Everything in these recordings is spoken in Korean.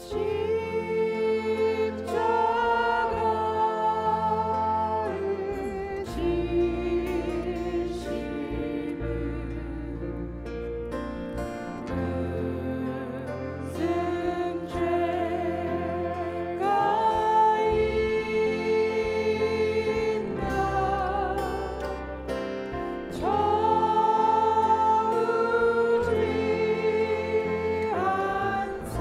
정우지 않사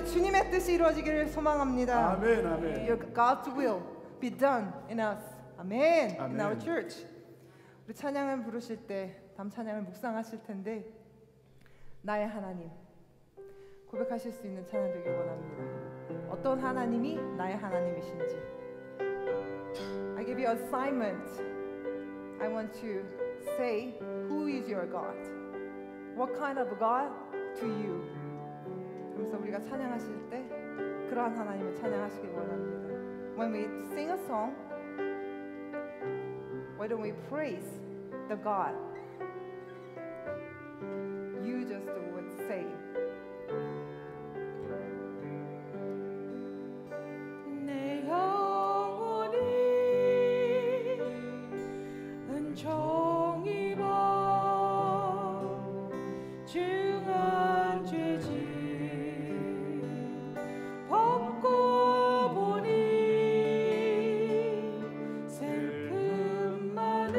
가운데 주님의 뜻이 이루어지기를 소망합니다. 아멘, 아멘. Your God's will be done in us. Amen. 아멘. In our church. 우리 찬양을 부르실 때, 다음 찬양을 묵상하실 텐데, 나의 하나님 고백하실 수 있는 찬양 되길 원합니다. 어떤 하나님이 나의 하나님이신지. I give you an assignment. I want to say, who is your God? What kind of God to you? 그래서 우리가 찬양하실 때 그러한 하나님을 찬양하시길 원합니다. When we sing a song, why don't we praise the God you just would say? 내 영혼이 은총 입어 중한 죄짐 벗고 보니 슬픔 많은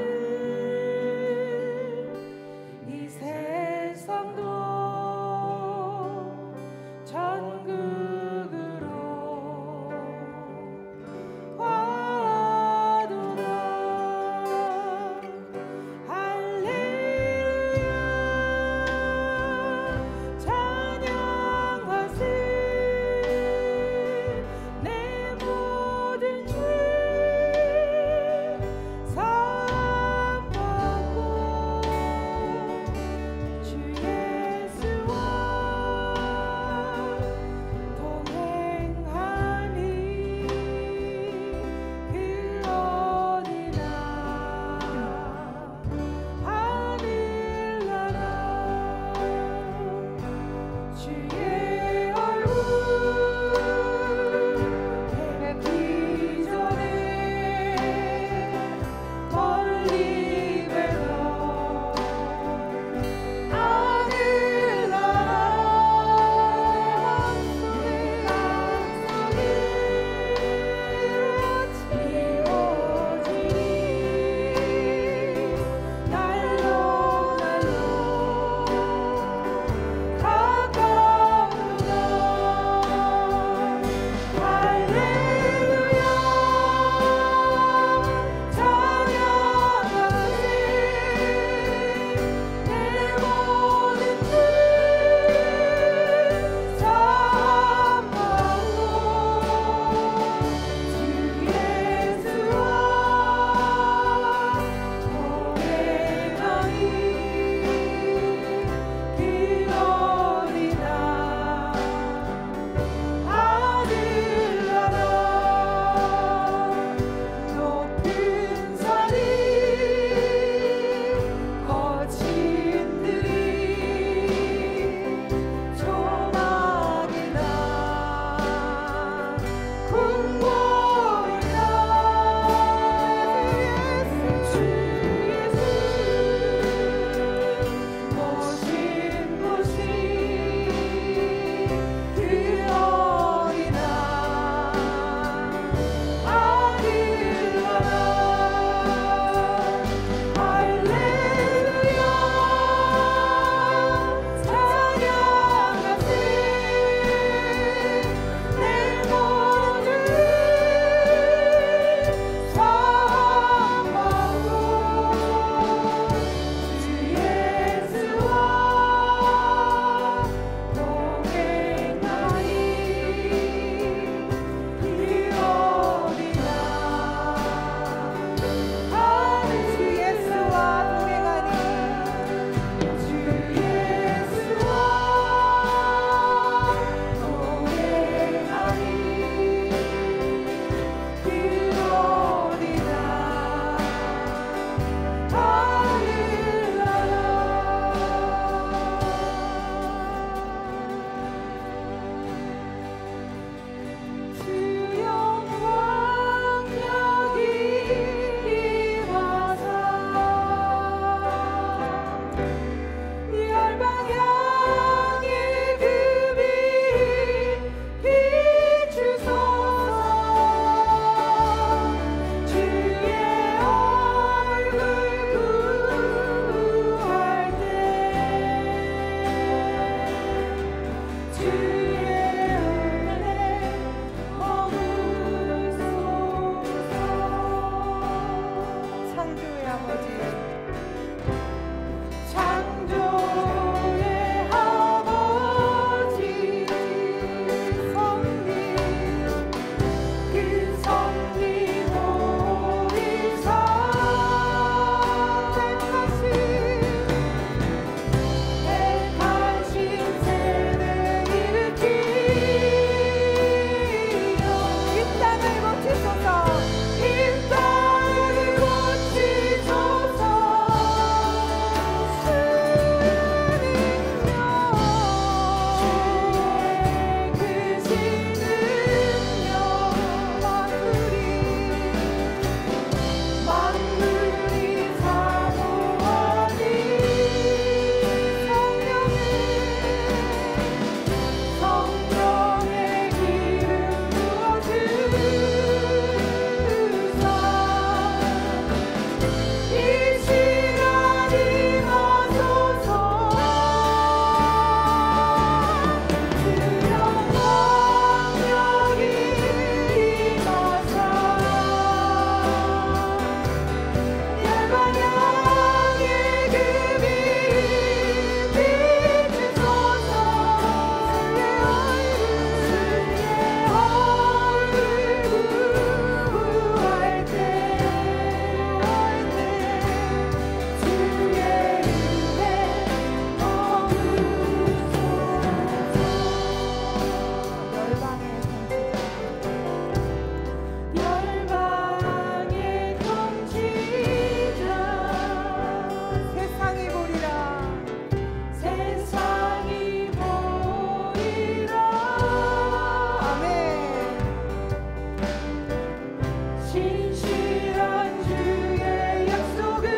진실한 주의 약속으로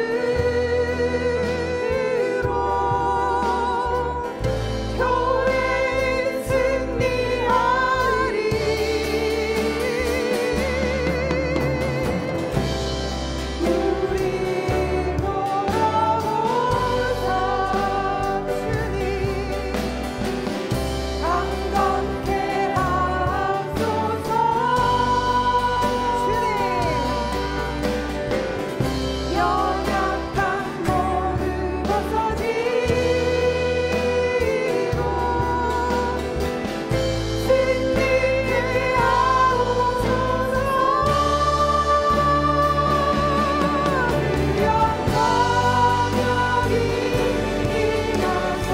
교회는 승리하리. 우리 돌아오사 주님 강건케 하소서. 주님 연약한 몸을 벗어지고 승리케 하소서. 영광력이 임하사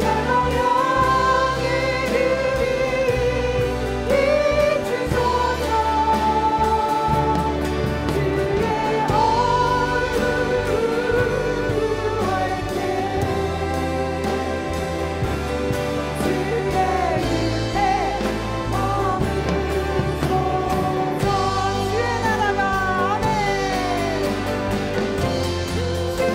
영영의 빛이 비추소서. 주의 얼굴 구할 때 주의 은혜 머무소서. 주의 나라가 아멘. 주의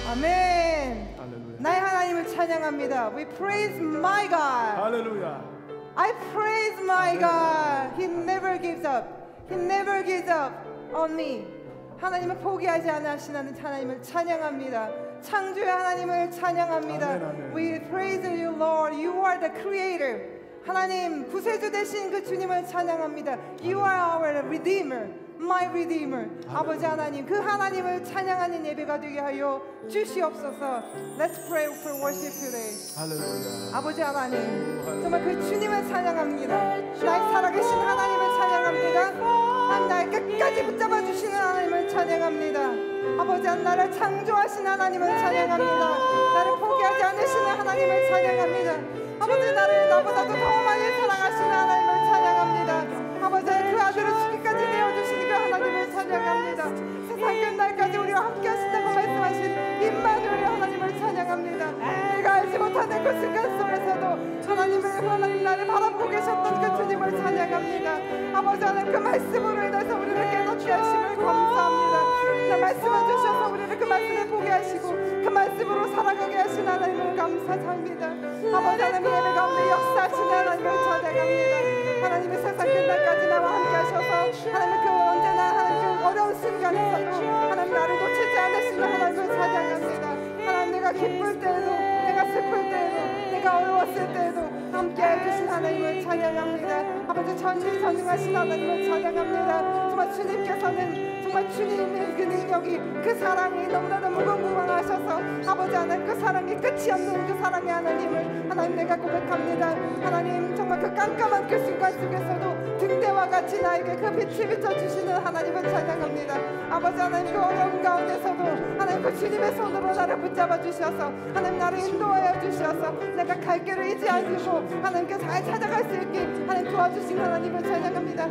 아멘. 할렐루야. 나의 하나님을 찬양합니다. We praise my God. 할렐루야. I praise my God. He never gives up. He never gives up on me. 하나님은 포기하지 않으시는 하나님을 찬양합니다. 창조의 하나님을 찬양합니다. 아멘, 아멘. We praise you, Lord. You are the creator. 하나님 구세주 되신 그 주님을 찬양합니다. You are our redeemer, my redeemer. 아버지 하나님, 그 하나님을 찬양하는 예배가 되게 하여 주시옵소서. Let's pray for worship today. 할렐루야. 아버지 하나님, 정말 그 주님을 찬양합니다. 나의 살아계신 하나님을 찬양합니다. 하나님, 나의 끝까지 붙잡아 주시는 하나님을 찬양합니다. 아버지 하나님, 나를 창조하신 하나님을 찬양합니다. 나를 포기하지 않으시는 하나님을 찬양합니다. 아버지, 나를 나보다도 더 많이 사랑하시는 하나님을 찬양합니다. 아버지, 그 아들을 죽기까지 내어주시는 그 하나님을 찬양합니다. 세상 끝날까지 우리와 함께 하신다고 말씀하신 임마누엘 하나님을 찬양합니다. 내가 알지 못하는 그 순간 속에서도 하나님 나를 바라보고 계셨던 그 주님을 찬양합니다. 아버지 하나님, 그 말씀으로 인해서 우리를 깨닫게 하심을 감사합니다. 나 말씀해 주셔서 우리를 그 말씀에 보게 하시고 그 말씀으로 살아가게 하신 하나님을 감사합니다. 아버지 하나님, 예배 가운데 역사하시는 하나님을 찬양합니다. 하나님의 세상 끝날까지 나와 함께 하셔서 하나님 그 언제나 하나님 그 어려운 순간에서도 하나님 나를 놓치지 않으시는 하나님을 찬양합니다. 하나님 내가 기쁠 때에도 내가 슬플 때에도 내가 어려웠을 때에도 함께 해주신 하나님을 찬양합니다. 아버지 전지전능하신 하나님을 찬양합니다. 정말 주님께서는 정말 주님의 그 능력이 그 사랑이 너무나도 무궁무진하셔서 아버지 하나님 그 사랑이 끝이 없는 그 사랑의 하나님을 하나님 내가 고백합니다. 하나님 정말 그 깜깜한 그 순간 속에서도 등대와 같이 나에게 그 빛을 비춰주시는 하나님을 찬양합니다. 아버지 하나님 그 어려운 가운데서도 하나님 그 주님의 손으로 나를 붙잡아 주셔서 하나님 나를 인도하여 주셔서 내가 갈 길을 잊지 않고 하나님께 잘 찾아갈 수 있게 하나님 도와주신 하나님을 찬양합니다.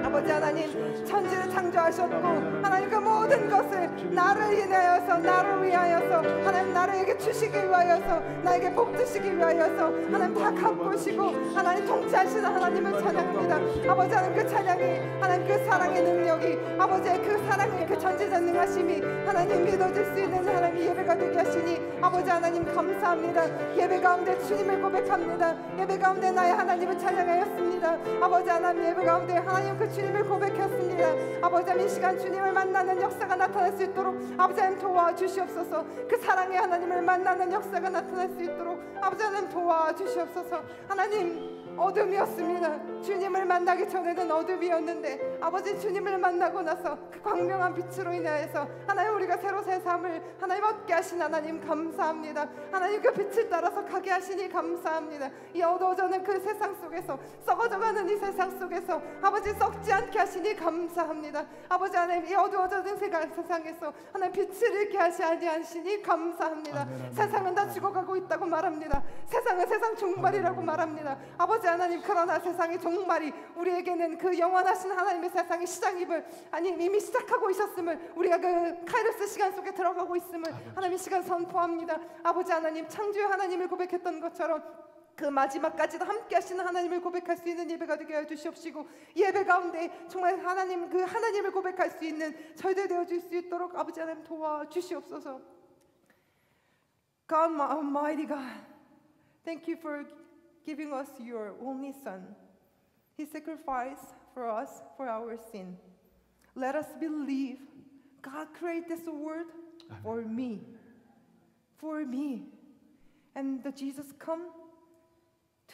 아버지 하나님 천지를 창조하셨고 하나님 그 모든 것을 나를 인하여서 나를 위하여서 하나님 나에게 주시기 위하여서 나에게 복 주시기 위하여서 하나님 다 가꾸시고 하나님 통치하시는 하나님을 찬양합니다. 아버지 하나님 그 찬양이 하나님 그 사랑의 능력이 아버지의 그 사랑의 그 전지전능하심이 하나님 믿어질 수 있는 하나님 예배가 되게 하시니 아버지 하나님 감사합니다. 예배 가운데 주님을 고백합니다. 예배 가운데 나의 하나님을 찬양하였습니다. 아버지 하나님 예배 가운데 하나님 그 주님을 고백했습니다. 아버지 하나님 이 시간 주님을 만나는 역사가 나타날 수 있도록 아버지 하나님 도와주시옵소서. 그 사랑의 하나님을 만나는 역사가 나타날 수 있도록 아버지 하나님 도와주시옵소서. 하나님 어둠이었습니다. 주님을 만나기 전에는 어둠이었는데 아버지 주님을 만나고 나서 그 광명한 빛으로 인하여서 하나님 우리가 새로 새 삶을 하나님 얻게 하신 하나님 감사합니다. 하나님 그 빛을 따라서 가게 하시니 감사합니다. 이 어두워져는 그 세상 속에서 썩어져가는 이 세상 속에서 아버지 썩지 않게 하시니 감사합니다. 아버지 하나님 이 어두워져는 세상에서 하나님 빛을 잃게 하시니 감사합니다. 아멘. 세상은 다 죽어가고 있다고 말합니다. 세상은 세상 종말이라고 말합니다. 아버지 하나님 그러나 세상의 종말이 우리에게는 그 영원하신 하나님의 세상의 시작임을 아니 이미 시작하고 있었음을 우리가 그 카이로스 시간 속에 들어가고 있음을 하나님 이 시간 선포합니다. 아버지 하나님 창조의 하나님을 고백했던 것처럼 그 마지막까지도 함께 하시는 하나님을 고백할 수 있는 예배가 되게 해 주시옵시고 예배 가운데 정말 하나님 그 하나님을 고백할 수 있는 저희들 되어줄 수 있도록 아버지 하나님 도와주시옵소서. God Almighty God, thank you for giving us your only Son. He sacrificed for us for our sin. Let us believe God created this world for me, and the Jesus come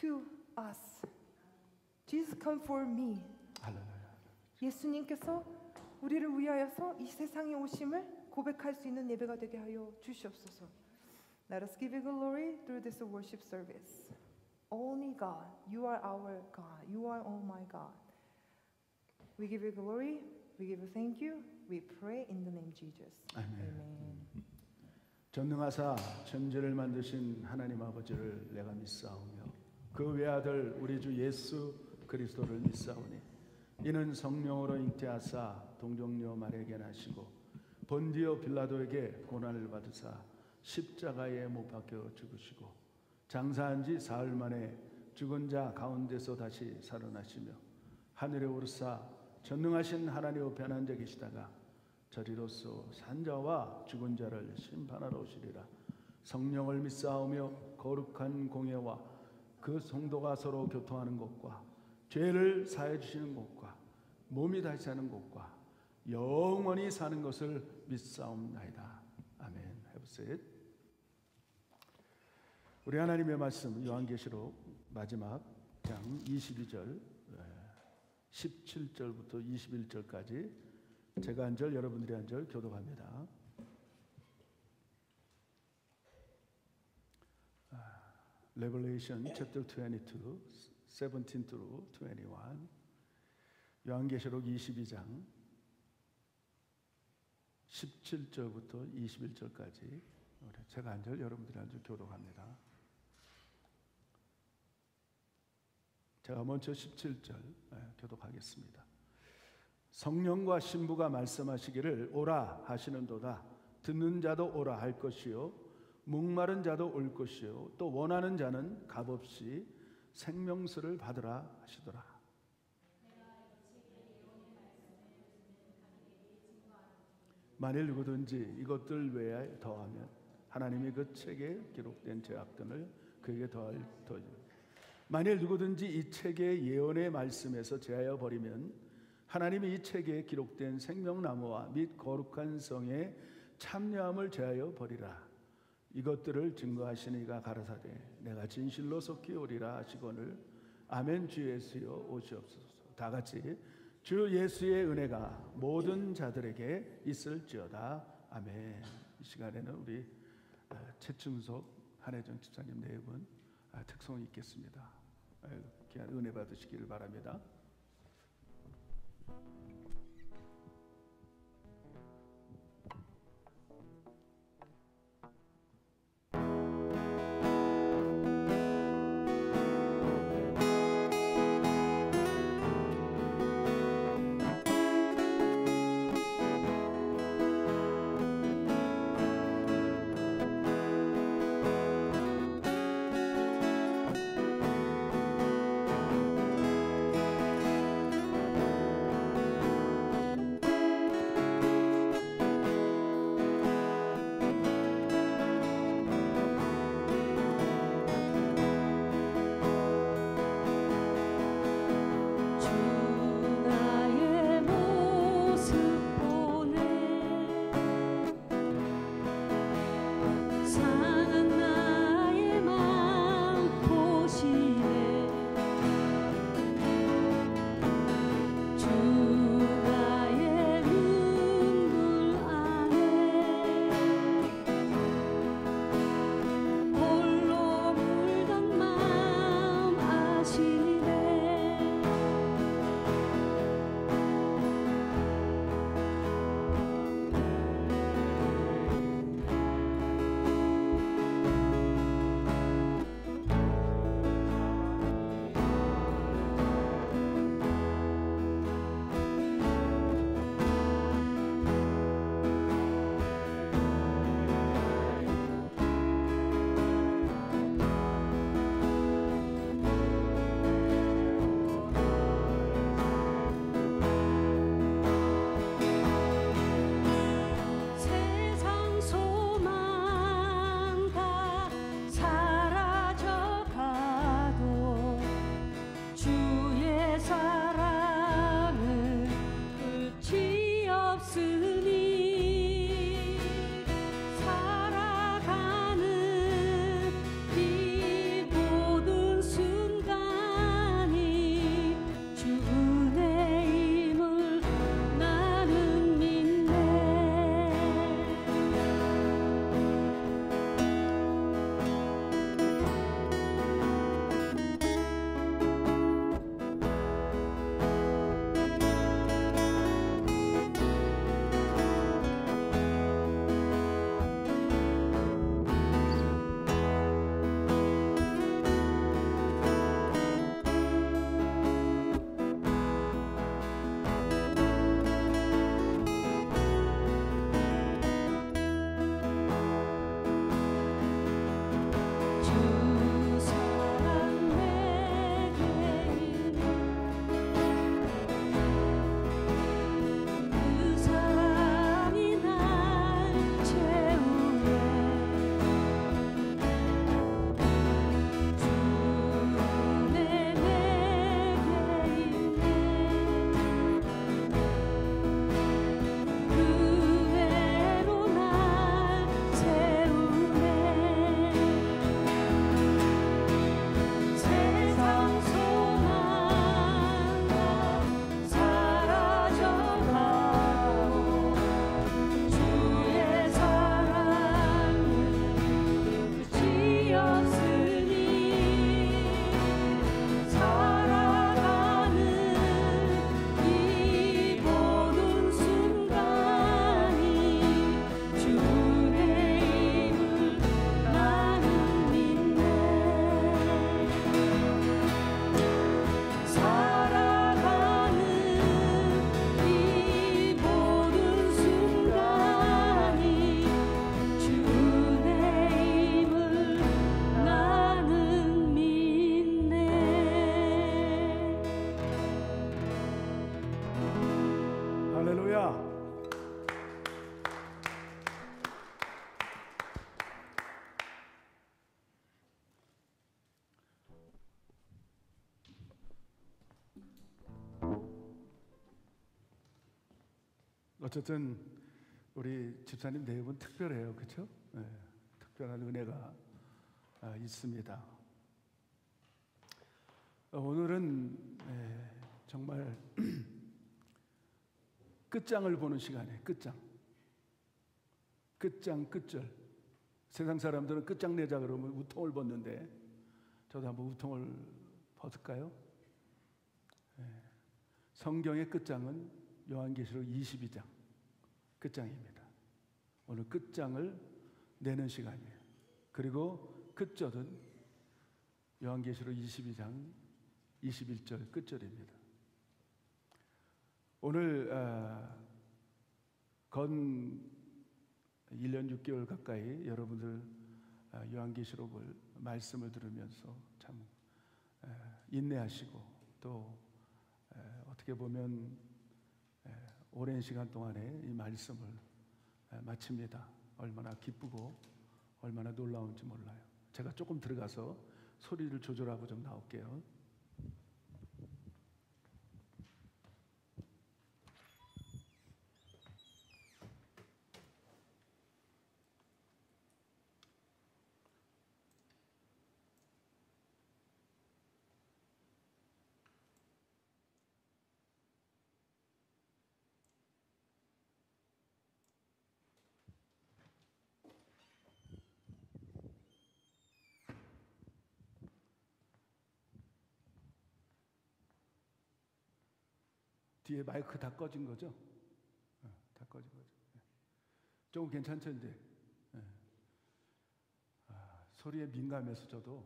to us. Jesus come for me. 예수님께서 우리를 위하여서 이 세상에 오심을 고백할 수 있는 예배가 되게 하여 주시옵소서. Let us give you glory through this worship service. Only God, you are our God. You are all my God. We give you glory. We give you thank you. We pray in the name of Jesus. Amen. 전능하사 천지를 만드신 하나님 아버지를 내가 믿사오며 그 외아들 우리 주 예수 그리스도를 믿사오니 이는 성령으로 잉태하사 동정녀 마리아에게 나시고 본디오 빌라도에게 고난을 받으사 십자가에 못 박혀 죽으시고 장사한 지 사흘 만에 죽은 자 가운데서 다시 살아나시며 하늘에 오르사 전능하신 하나님 우편 앉아 계시다가 저리로서 산자와 죽은 자를 심판하러 오시리라. 성령을 믿사오며 거룩한 공예와 그 성도가 서로 교통하는 것과 죄를 사해 주시는 것과 몸이 다시 사는 것과 영원히 사는 것을 믿사옵나이다. 아멘. Have a seat. 우리 하나님의 말씀 요한계시록 마지막 장 22절 17절부터 21절까지 제가 한 절 여러분들이 한 절 교독합니다. Revelation chapter 22 17 through 21 요한계시록 22장 17절부터 21절까지 제가 한 절 여러분들이 한 절 교독합니다. 제가 먼저 17절 교독하겠습니다. 성령과 신부가 말씀하시기를 오라 하시는도다. 듣는 자도 오라 할 것이요 목마른 자도 올 것이요 또 원하는 자는 값없이 생명수를 받으라 하시더라. 만일 누구든지 이것들 외에 더하면 하나님이 그 책에 기록된 죄악들을 그에게 더할 터이요 만일 누구든지 이 책의 예언의 말씀에서 제하여 버리면 하나님이 이 책에 기록된 생명나무와 및 거룩한 성에 참여함을 제하여 버리라. 이것들을 증거하시는 이가 가라사대 내가 진실로 속히 오리라 하시거늘 아멘. 주 예수여 오시옵소서. 다 같이 주 예수의 은혜가 모든 자들에게 있을지어다. 아멘. 이 시간에는 우리 최충석 한혜정 집사님 네 분 특송이 있겠습니다. 귀한 은혜 받으시기를 바랍니다. 어쨌든 우리 집사님 네 분 특별해요, 그렇죠? 네, 특별한 은혜가 있습니다. 오늘은 정말 끝장을 보는 시간이에요. 끝장, 끝절. 세상 사람들은 끝장내자 그러면 우통을 벗는데 저도 한번 우통을 벗을까요? 성경의 끝장은 요한계시록 22장 끝장입니다. 오늘 끝장을 내는 시간이에요. 그리고 끝절은 요한계시록 22장 21절 끝절입니다. 오늘 건 1년 6개월 가까이 여러분들 요한계시록을 말씀을 들으면서 참 인내하시고 또 어떻게 보면 오랜 시간 동안에 이 말씀을 마칩니다. 얼마나 기쁘고 얼마나 놀라운지 몰라요. 제가 조금 들어가서 소리를 조절하고 좀 나올게요. 뒤에 마이크 다 꺼진 거죠? 다 꺼진 거죠. 조금 괜찮죠, 이제? 소리에 민감해서 저도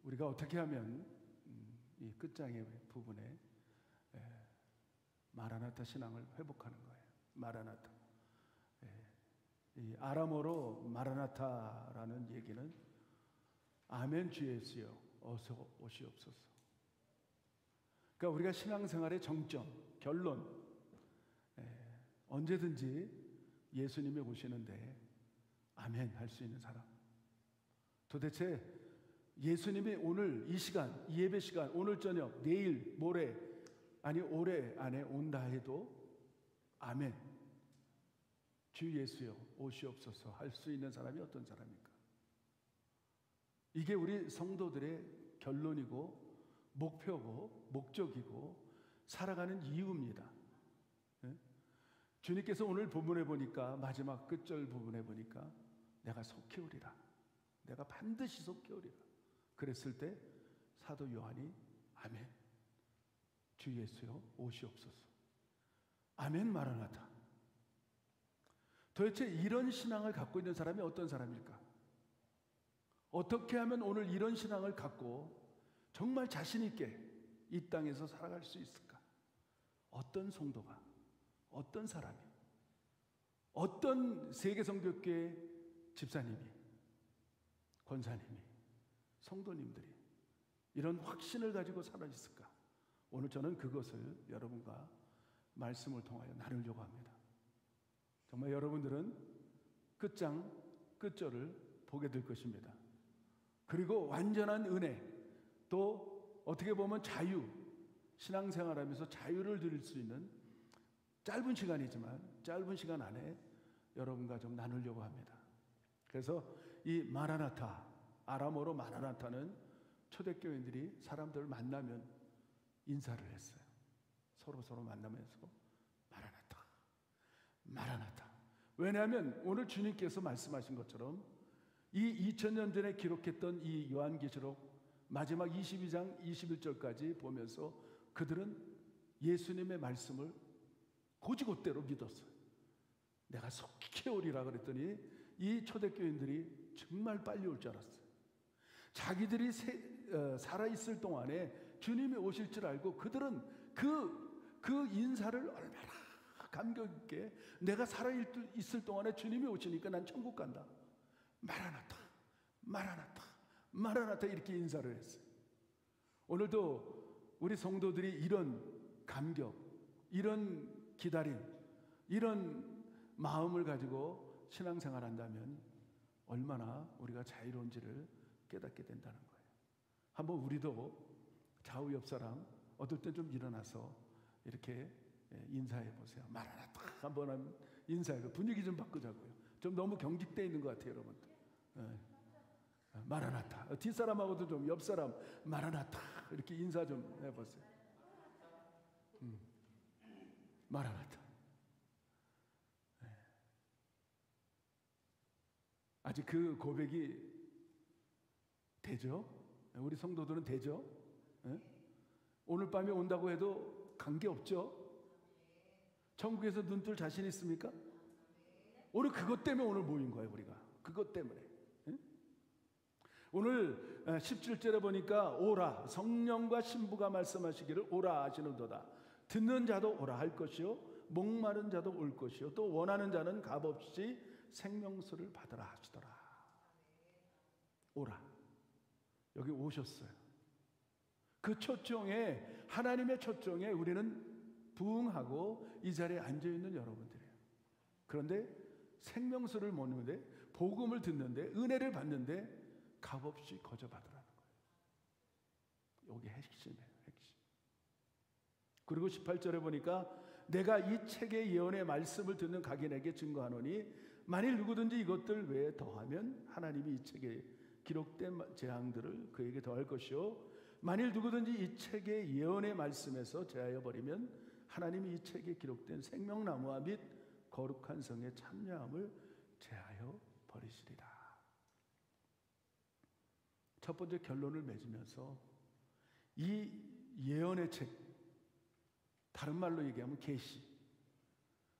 우리가 어떻게 하면 이 끝장의 부분에 마라나타 신앙을 회복하는 거예요. 마라나타. 이 아람어로 마라나타라는 얘기는 아멘 주 예수여 어서 오시옵소서. 그러니까 우리가 신앙생활의 정점, 결론, 언제든지 예수님이 오시는데 아멘 할 수 있는 사람. 도대체 예수님이 오늘 이 시간, 이 예배 시간, 오늘 저녁, 내일, 모레, 아니 올해 안에 온다 해도 아멘, 주 예수여 오시옵소서 할 수 있는 사람이 어떤 사람입니까? 이게 우리 성도들의 결론이고 목표고 목적이고 살아가는 이유입니다. 주님께서 오늘 본문에 보니까 마지막 끝절 부분에 보니까 내가 속히 오리라. 내가 반드시 속히 오리라. 그랬을 때 사도 요한이 아멘. 주 예수여 오시옵소서. 아멘 마라나타. 도대체 이런 신앙을 갖고 있는 사람이 어떤 사람일까? 어떻게 하면 오늘 이런 신앙을 갖고 정말 자신 있게 이 땅에서 살아갈 수 있을까? 어떤 성도가, 어떤 사람이, 어떤 세계성교회 집사님이, 권사님이, 성도님들이 이런 확신을 가지고 살아 있을까? 오늘 저는 그것을 여러분과 말씀을 통하여 나누려고 합니다. 정말 여러분들은 끝장, 끝절을 보게 될 것입니다. 그리고 완전한 은혜, 또 어떻게 보면 자유, 신앙생활하면서 자유를 누릴 수 있는 짧은 시간이지만 짧은 시간 안에 여러분과 좀 나누려고 합니다. 그래서 이 마라나타, 아람어로 마라나타는 초대교인들이 사람들을 만나면 인사를 했어요. 서로 만나면서 마라나타, 마라나타. 왜냐하면 오늘 주님께서 말씀하신 것처럼 이 2000년 전에 기록했던 이 요한계시록 마지막 22장 21절까지 보면서 그들은 예수님의 말씀을 곧이곧대로 믿었어요. 내가 속히 오리라 그랬더니 이 초대교인들이 정말 빨리 올 줄 알았어요. 자기들이 살아있을 동안에 주님이 오실 줄 알고 그들은 그 인사를 얼마나 감격 있게 내가 살아있을 동안에 주님이 오시니까 난 천국 간다. 마라나타, 마라나타, 마라나타 이렇게 인사를 했어요. 오늘도 우리 성도들이 이런 감격, 이런 기다림, 이런 마음을 가지고 신앙생활 한다면 얼마나 우리가 자유로운지를 깨닫게 된다는 거예요. 한번 우리도 좌우 옆 사람 어떨 때 좀 일어나서 이렇게 인사해 보세요. 마라나타 한번 인사해. 분위기 좀 바꾸자고요. 좀 너무 경직돼 있는 것 같아요, 여러분들. 마라나타. 뒷사람하고도 좀 옆사람 마라나타 이렇게 인사 좀 해보세요. 마라나타. 아직 그 고백이 되죠? 우리 성도들은 되죠? 오늘 밤에 온다고 해도 관계없죠? 천국에서 눈 뜰 자신 있습니까? 오늘 그것 때문에 오늘 모인 거예요, 우리가. 그것 때문에. 오늘 17절에 보니까 오라, 성령과 신부가 말씀하시기를 오라 하시는도다. 듣는 자도 오라 할 것이요 목마른 자도 올 것이요 또 원하는 자는 값없이 생명수를 받으라 하시더라. 오라. 여기 오셨어요. 그 초청에, 하나님의 초청에 우리는 부응하고 이 자리에 앉아있는 여러분들이에요. 그런데 생명수를 먹는데, 복음을 듣는데, 은혜를 받는데 값없이 거저받으라는 거예요. 이게 핵심이에요, 핵심. 그리고 18절에 보니까 내가 이 책의 예언의 말씀을 듣는 각인에게 증거하노니 만일 누구든지 이것들 외에 더하면 하나님이 이 책에 기록된 재앙들을 그에게 더할 것이요 만일 누구든지 이 책의 예언의 말씀에서 제하여 버리면 하나님이 이 책에 기록된 생명나무와 및 거룩한 성의 참여함을 제하여 버리시리라. 첫 번째 결론을 맺으면서 이 예언의 책, 다른 말로 얘기하면 계시,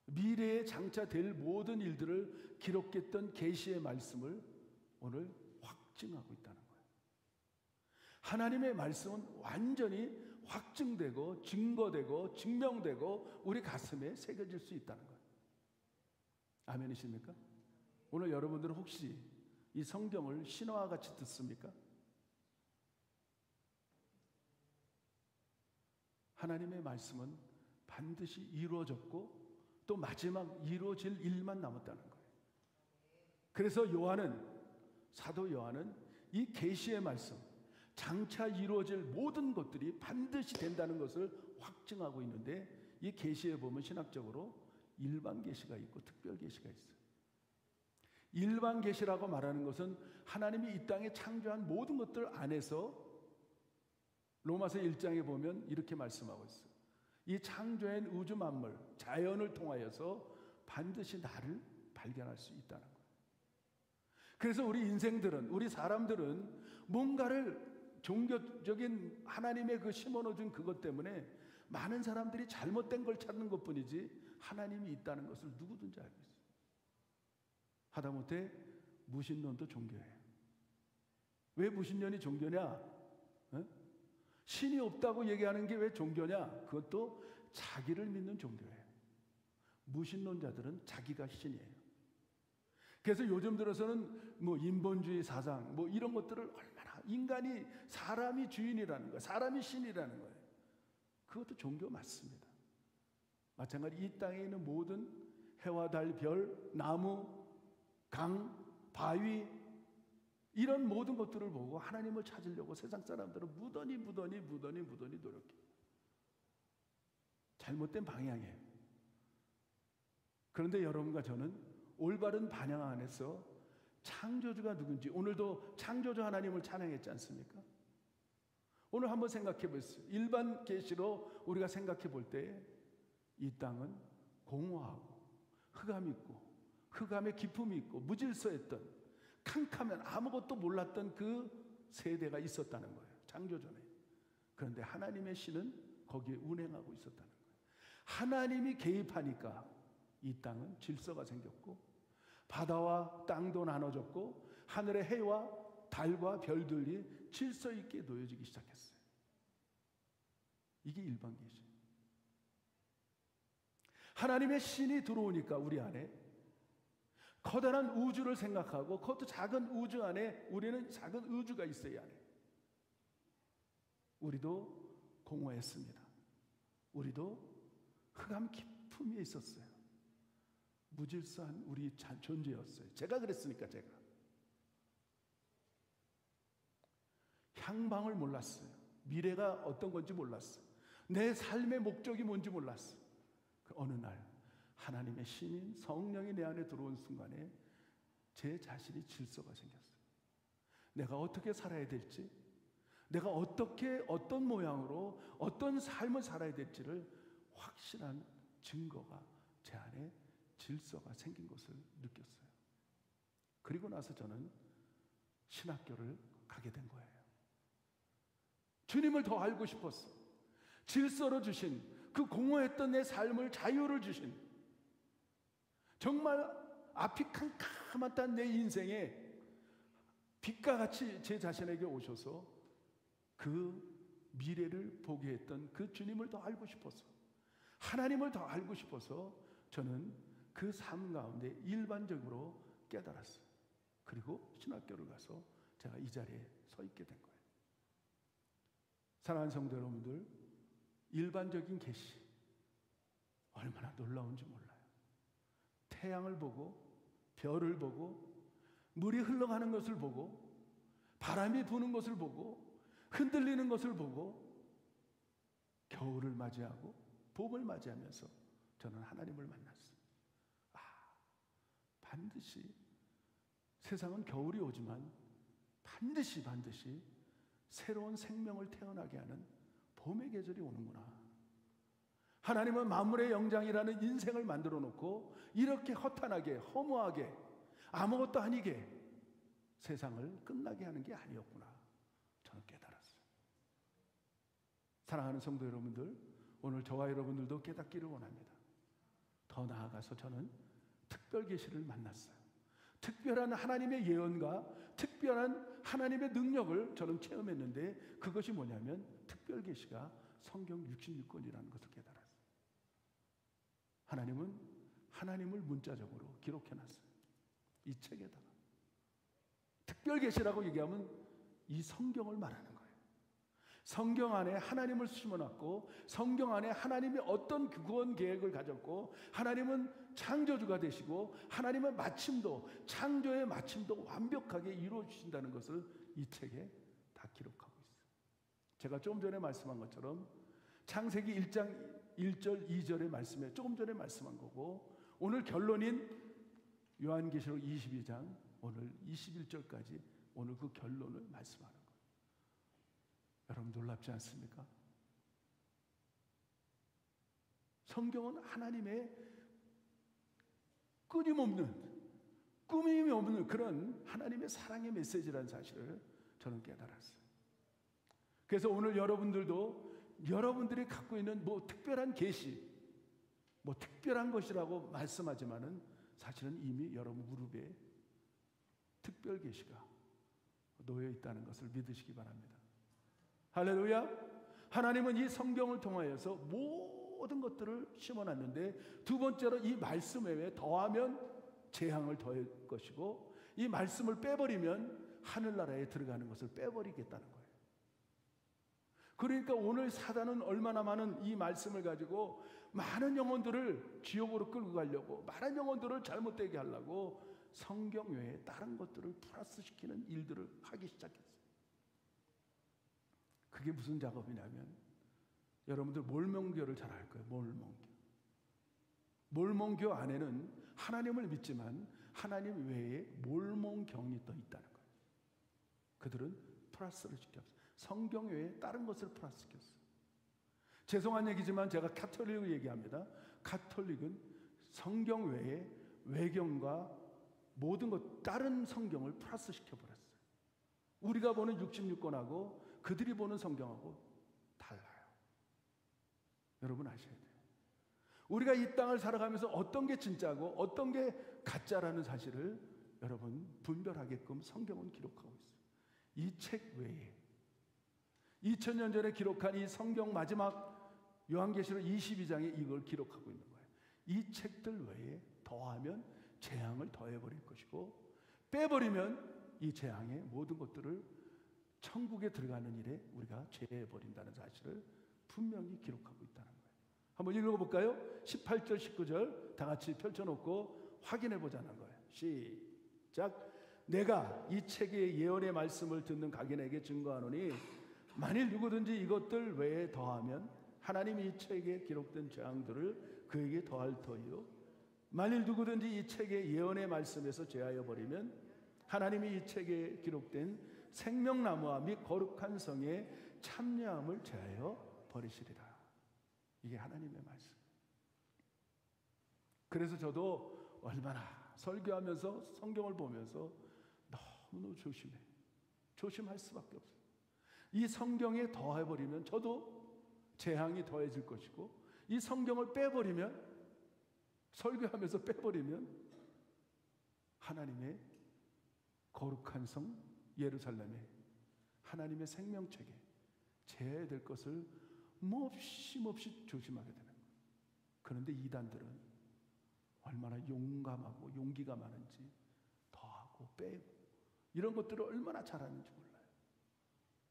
미래에 장차 될 모든 일들을 기록했던 계시의 말씀을 오늘 확증하고 있다는 거예요. 하나님의 말씀은 완전히 확증되고 증거되고 증명되고 우리 가슴에 새겨질 수 있다는 거예요. 아멘이십니까? 오늘 여러분들은 혹시 이 성경을 신화와 같이 듣습니까? 하나님의 말씀은 반드시 이루어졌고 또 마지막 이루어질 일만 남았다는 거예요. 그래서 사도 요한은 이 계시의 말씀, 장차 이루어질 모든 것들이 반드시 된다는 것을 확증하고 있는데, 이 계시에 보면 신학적으로 일반 계시가 있고 특별 계시가 있어요. 일반 계시라고 말하는 것은 하나님이 이 땅에 창조한 모든 것들 안에서, 로마서 1장에 보면 이렇게 말씀하고 있어요. 이 창조한 우주 만물, 자연을 통하여서 반드시 나를 발견할 수 있다는 거예요. 그래서 우리 인생들은, 우리 사람들은 뭔가를 종교적인 하나님의 그 심어놓은 그것 때문에 많은 사람들이 잘못된 걸 찾는 것뿐이지 하나님이 있다는 것을 누구든지 알고 있어요. 하다못해 무신론도 종교예요. 왜 무신론이 종교냐? 신이 없다고 얘기하는 게 왜 종교냐? 그것도 자기를 믿는 종교예요. 무신론자들은 자기가 신이에요. 그래서 요즘 들어서는 뭐 인본주의 사상 뭐 이런 것들을 얼마나, 인간이, 사람이 주인이라는 거예요. 사람이 신이라는 거예요. 그것도 종교 맞습니다. 마찬가지 이 땅에 있는 모든 해와 달, 별, 나무, 강, 바위, 이런 모든 것들을 보고 하나님을 찾으려고 세상 사람들은 무던히 노력해요. 잘못된 방향이에요. 그런데 여러분과 저는 올바른 방향 안에서 창조주가 누군지, 오늘도 창조주 하나님을 찬양했지 않습니까? 오늘 한번 생각해 보세요. 일반 계시로 우리가 생각해 볼 때 이 땅은 공허하고 흑암이 있고 흑암의 기품이 있고 무질서했던, 캄캄한, 아무것도 몰랐던 그 세대가 있었다는 거예요. 창조전에. 그런데 하나님의 신은 거기에 운행하고 있었다는 거예요. 하나님이 개입하니까 이 땅은 질서가 생겼고 바다와 땅도 나눠졌고 하늘의 해와 달과 별들이 질서 있게 놓여지기 시작했어요. 이게 일반 계시. 하나님의 신이 들어오니까 우리 안에 커다란 우주를 생각하고, 그것도 작은 우주 안에 우리는 작은 우주가 있어요. 이 안에 우리도 공허했습니다. 우리도 흑암 깊음에 있었어요. 무질서한 우리 존재였어요. 제가 그랬으니까. 제가 향방을 몰랐어요. 미래가 어떤 건지 몰랐어요. 내 삶의 목적이 뭔지 몰랐어. 어느 날 하나님의 신인 성령이 내 안에 들어온 순간에 제 자신이 질서가 생겼어요. 내가 어떻게 살아야 될지, 내가 어떻게 어떤 모양으로 어떤 삶을 살아야 될지를 확실한 증거가 제 안에 질서가 생긴 것을 느꼈어요. 그리고 나서 저는 신학교를 가게 된 거예요. 주님을 더 알고 싶었어. 질서로 주신, 그 공허했던 내 삶을 자유를 주신, 정말 앞이 캄캄했던 내 인생에 빛과 같이 제 자신에게 오셔서 그 미래를 보게 했던 그 주님을 더 알고 싶어서, 하나님을 더 알고 싶어서 저는 그 삶 가운데 일반적으로 깨달았어요. 그리고 신학교를 가서 제가 이 자리에 서 있게 된 거예요. 사랑하는 성도 여러분들, 일반적인 계시 얼마나 놀라운지 몰라요. 태양을 보고 별을 보고 물이 흘러가는 것을 보고 바람이 부는 것을 보고 흔들리는 것을 보고 겨울을 맞이하고 봄을 맞이하면서 저는 하나님을 만났어요. 반드시 세상은 겨울이 오지만 반드시 새로운 생명을 태어나게 하는 봄의 계절이 오는구나. 하나님은 만물의 영장이라는 인생을 만들어 놓고 이렇게 허탄하게 허무하게 아무것도 아니게 세상을 끝나게 하는 게 아니었구나. 저는 깨달았어요. 사랑하는 성도 여러분들, 오늘 저와 여러분들도 깨닫기를 원합니다. 더 나아가서 저는 특별 계시를 만났어요. 특별한 하나님의 예언과 특별한 하나님의 능력을 저는 체험했는데, 그것이 뭐냐면 특별 계시가 성경 66권이라는 것을 깨달았어요. 하나님은 하나님을 문자적으로 기록해놨어요. 이 책에다가. 특별 계시라고 얘기하면 이 성경을 말하는 거예요. 성경 안에 하나님을 심어놨고, 성경 안에 하나님이 어떤 구원 계획을 가졌고, 하나님은 창조주가 되시고, 하나님은 마침도, 창조의 마침도 완벽하게 이루어 주신다는 것을 이 책에 다 기록하고 있어요. 제가 조금 전에 말씀한 것처럼 창세기 1장 1절 2절의 말씀에 조금 전에 말씀한 거고, 오늘 결론인 요한계시록 22장 오늘 21절까지 오늘 그 결론을 말씀하는 거예요. 여러분 놀랍지 않습니까? 성경은 하나님의 꾸밈이 없는 그런 하나님의 사랑의 메시지라는 사실을 저는 깨달았어요. 그래서 오늘 여러분들도 여러분들이 갖고 있는 특별한 계시, 특별한 것이라고 말씀하지만은 사실은 이미 여러분 무릎에 특별 계시가 놓여 있다는 것을 믿으시기 바랍니다. 할렐루야! 하나님은 이 성경을 통하여서 모든 것들을 심어놨는데, 두 번째로 이 말씀 외에 더하면 재앙을 더할 것이고, 이 말씀을 빼버리면 하늘나라에 들어가는 것을 빼버리겠다는 거예요. 그러니까 오늘 사단은 얼마나 많은 이 말씀을 가지고 많은 영혼들을 지옥으로 끌고 가려고, 많은 영혼들을 잘못되게 하려고 성경 외에 다른 것들을 플러스시키는 일들을 하기 시작했어요. 그게 무슨 작업이냐면, 여러분들 몰몬교를 잘 알 거예요. 몰몬교 안에는 하나님을 믿지만 하나님 외에 몰몬경이 또 있다는 거예요. 그들은 플러스를 시켰어요. 성경 외에 다른 것을 플러스시켰어요. 죄송한 얘기지만 제가 가톨릭을 얘기합니다. 가톨릭은 성경 외에 외경과 모든 것, 다른 성경을 플러스시켜버렸어요. 우리가 보는 66권하고 그들이 보는 성경하고 달라요. 여러분 아셔야 돼요. 우리가 이 땅을 살아가면서 어떤 게 진짜고 어떤 게 가짜라는 사실을 여러분 분별하게끔 성경은 기록하고 있어요. 이 책 외에 2000년 전에 기록한 이 성경 마지막 요한계시록 22장에 이걸 기록하고 있는 거예요. 이 책들 외에 더하면 재앙을 더해버릴 것이고, 빼버리면 이 재앙의 모든 것들을 천국에 들어가는 일에 우리가 제해버린다는 사실을 분명히 기록하고 있다는 거예요. 한번 읽어볼까요? 18절 19절 다 같이 펼쳐놓고 확인해보자는 거예요. 시작. 내가 이 책의 예언의 말씀을 듣는 각인에게 증거하노니, 만일 누구든지 이것들 외에 더하면 하나님이 이 책에 기록된 재앙들을 그에게 더할 터이요 만일 누구든지 이 책의 예언의 말씀에서 제하여 버리면 하나님이 이 책에 기록된 생명나무와 및 거룩한 성에 참여함을 제하여 버리시리라. 이게 하나님의 말씀. 그래서 저도 얼마나 설교하면서 성경을 보면서 너무너무 조심할 수밖에 없어요. 이 성경에 더해버리면 저도 재앙이 더해질 것이고 이 성경을 빼버리면 설교하면서 빼버리면 하나님의 거룩한 성 예루살렘에 하나님의 생명책에 제해될 것을 몹시 조심하게 되는 거예요. 그런데 이단들은 얼마나 용감하고 용기가 많은지 더하고 빼고 이런 것들을 얼마나 잘하는지 몰라요.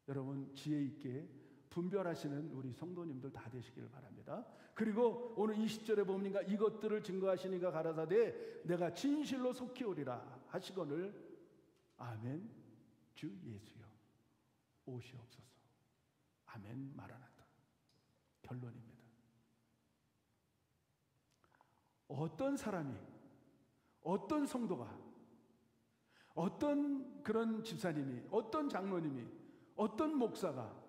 여러분 지혜 있게 분별하시는 우리 성도님들 다 되시기를 바랍니다. 그리고 오늘 20절에 보니까 이것들을 증거하시니가 가라사대 내가 진실로 속히 오리라 하시거늘 아멘 주 예수여 오시옵소서. 아멘 마라나타. 결론입니다. 어떤 사람이 어떤 성도가 어떤 그런 집사님이 어떤 장로님이 어떤 목사가